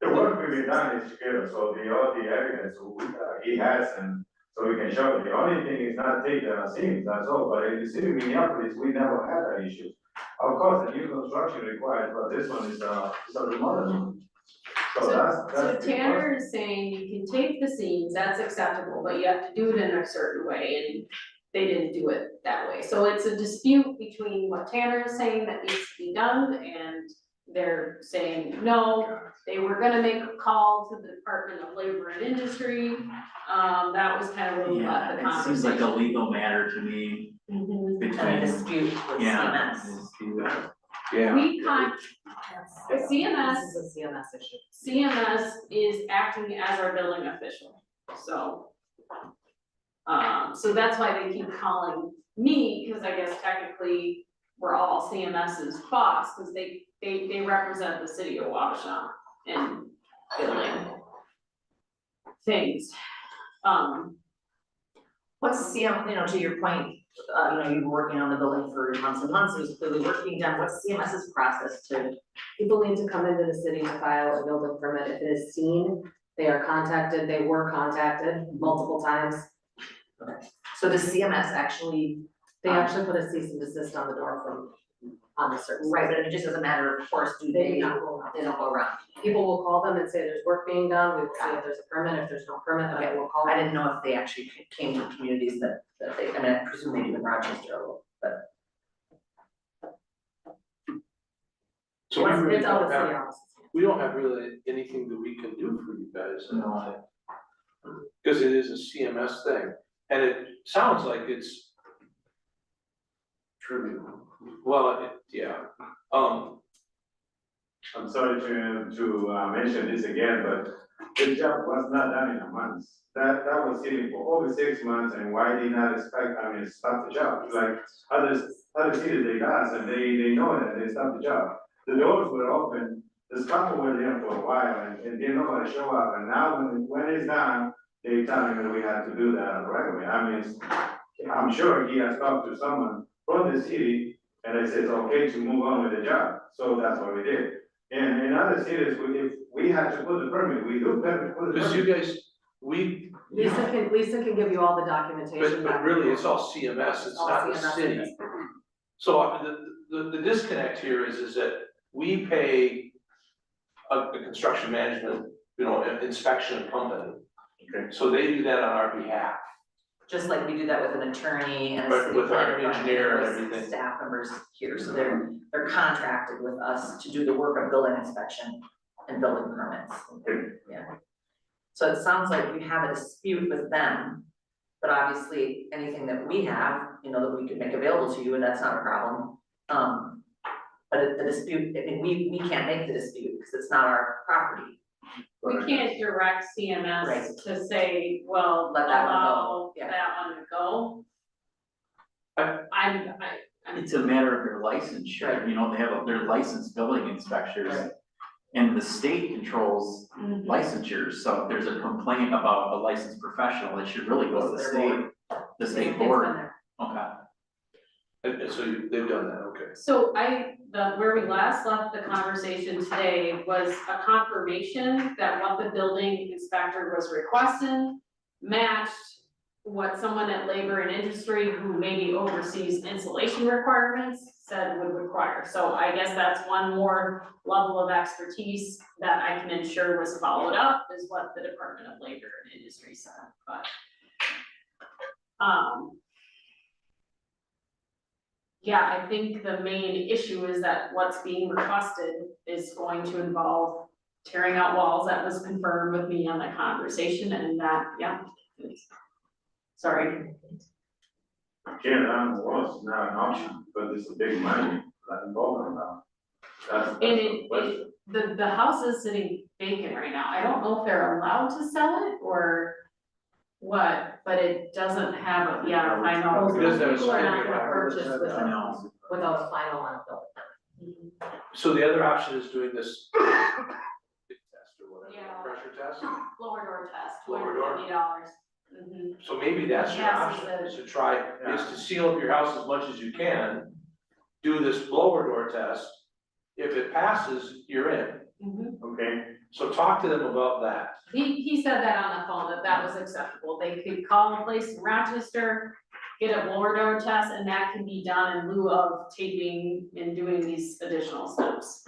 The work will be done is together, so all the evidence he has, and so we can show it. The only thing is not take the scenes, that's all, but in the city of Minneapolis, we never had that issue. Of course, the new construction required, but this one is a remodel. So that's. so Tanner is saying you can take the seams, that's acceptable, but you have to do it in a certain way, they didn't do it that way. So it's a dispute between what Tanner is saying that needs to be done, and they're saying, no, they were gonna make a call to the Department of Labor and Industry. That was kind of where we left the Yeah, it seems like a conversation. legal matter to me Mhm. between. And a dispute with Yeah. CMS. Yeah. We the This CMS, is a CMS issue. CMS is acting as our billing official, so. So that's why they keep calling me, because I guess technically we're all CMS's boss, because they represent the city of Wabasha in billing things. What's CM, you know, to your point, you've been working on the building for months and months, it was clearly work being done, what's CMS's process to? People need to come into the city to file a building permit. If it is seen, they are contacted, they were contacted multiple times. So does CMS actually, They actually put a cease and desist on the door from, on the service. right, but it just doesn't matter, of course, do They they, do not go around. they don't go around? People will call them and say there's work being done, we will see if there's a permit, if there's no permit, then we'll call I them. didn't know if they actually came to communities that they, I mean, I presume they do in Rochester a little, but. So we really It's out of don't city have, offices. we don't have really anything that we can do for you guys, I don't think. Because it is a CMS thing, and it sounds like it's trivial. Well, yeah, I'm sorry to mention this again, but the job was not done in a month. That was sitting for over 6 months, and why did not stop the job? Like other cities they does, and they know that, they stop the job. The doors were open, the couple were there for a while, and didn't nobody show up, and now when it's done, they tell me that we have to do that right away. I mean, I'm sure he has talked to someone from the city, and they said it's okay to move on with the job, so that's what we did. And in other cities, if we had to put the permit, we do put the because you permit. guys, we, Lisa can give you all the documentation. but really, it's all CMS, it's All not the CMS city. is. So the disconnect here is that we pay a construction management, inspection company. Okay. So they do that on our behalf. Just like we do that with an attorney and a Right, city with our planner, engineer and with everything. staff members here, so they're contracted with us to do the work of building inspection and building permits. Yeah. So it sounds like you have a dispute with them, but obviously anything that we have, that we could make available to you, and that's not a problem. But the dispute, I mean, we can't make the dispute because it's not our property. We can't direct CMS Right. to say, well, Let that one go. allow Yeah. that one to go. I It's a matter of their licensure, they have their licensed building inspectors. Right. And the state controls Mhm. licensures, so if there's a complaint about a licensed professional, it should really go to the state, It's board. been there. Okay. And so they've done that, okay. So where we last left the conversation today was a confirmation that what the building inspector was requesting matched what someone at Labor and Industry, who maybe oversees insulation requirements, said would require. So I guess that's one more level of expertise that I can ensure was followed up, is what the Department of Labor and Industry said, but. Yeah, I think the main issue is that what's being requested is going to involve tearing out walls. That was confirmed with me on the conversation, and that, yeah. Sorry. Tearing down the walls is not an option, but it's a big money that involved in that. That's And the question. the house is sitting vacant right now. I don't know if they're allowed to sell it or what, but it doesn't have a, yeah, I know. It doesn't have a People are not certificate. gonna purchase No. without a final on a building. So the other option is doing this test or whatever, Yeah. pressure test. Lower door test, Lower door. $250. So maybe that's your Yes, option, it's a- is to try, is to seal up your house as much as you can. Do this blower door test. If it passes, you're in. Mhm. Okay, So talk to them about that. He said that on the phone, that was acceptable. They could call a place in Rochester, get a blower door test, and that can be done in lieu of taping and doing these additional steps.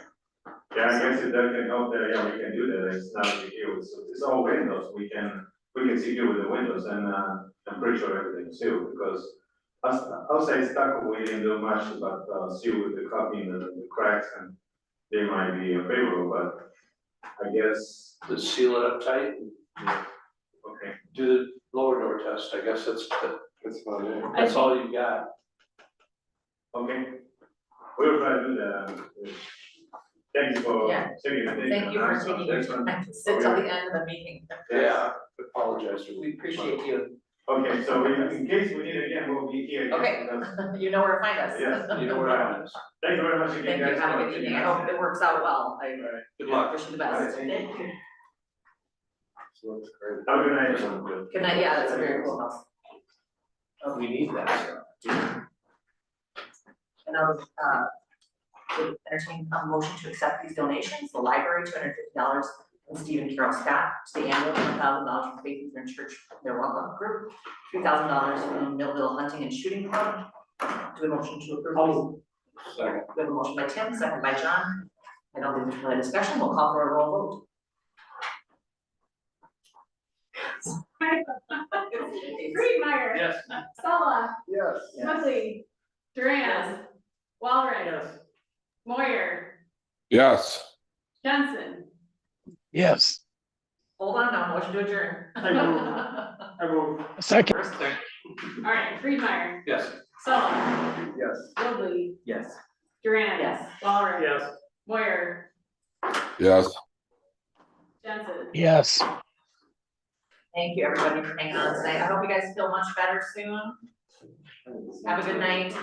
yeah, I guess if that can help there, yeah, we can do that, it's not a big deal, it's all windows, we can secure with the windows, and I'm pretty sure everything's sealed, because I'll say stuck, we didn't do much, but, seal with the copy and the cracks, and they might be favorable, but I guess, Just seal it up tight, okay. do the lower door test, I guess that's about it. that's all you've got. Okay, we'll try to do that. Thank you for Yeah. taking the day. Thank you for taking your time to sit till the end of the meeting. Yeah, apologize. We appreciate you. Okay, so in case we need it again, we'll be here. Okay. Because- You know where to find us. Yes, You know where I am. Thank you very much Thank again, you, guys. have a good evening, I hope it works out well, I Good luck. wish you the best. Thank you. So that's great. Have a good night. Good night, yeah, that's a very cool house. We need that, so. And I was, would entertain a motion to accept these donations, the library, $250 from Stephen Carroll Scott, to the annual $1,000 from Faith Lutheran Church, their welcome group, $3,000 from Millville Hunting and Shooting Club. Do we have a motion to approve? Second. We have a motion by Tim, second by John. I don't think there's further discussion, we'll call for a roll vote. Friedmeier. Yes. Sella, Yes. Smithy, Duran, Walrick, Moyer, Yes. Johnson. Yes, Hold on now, motion to adjourn. I will. second, First, All right, Friedmeier, Yes. Sella, Yes. Woodley, Yes. Duran. Yes. Walrick. Yes. Moyer, Yes. Johnson. yes. Thank you, everybody, for hanging on tonight. I hope you guys feel much better soon. Have a good night.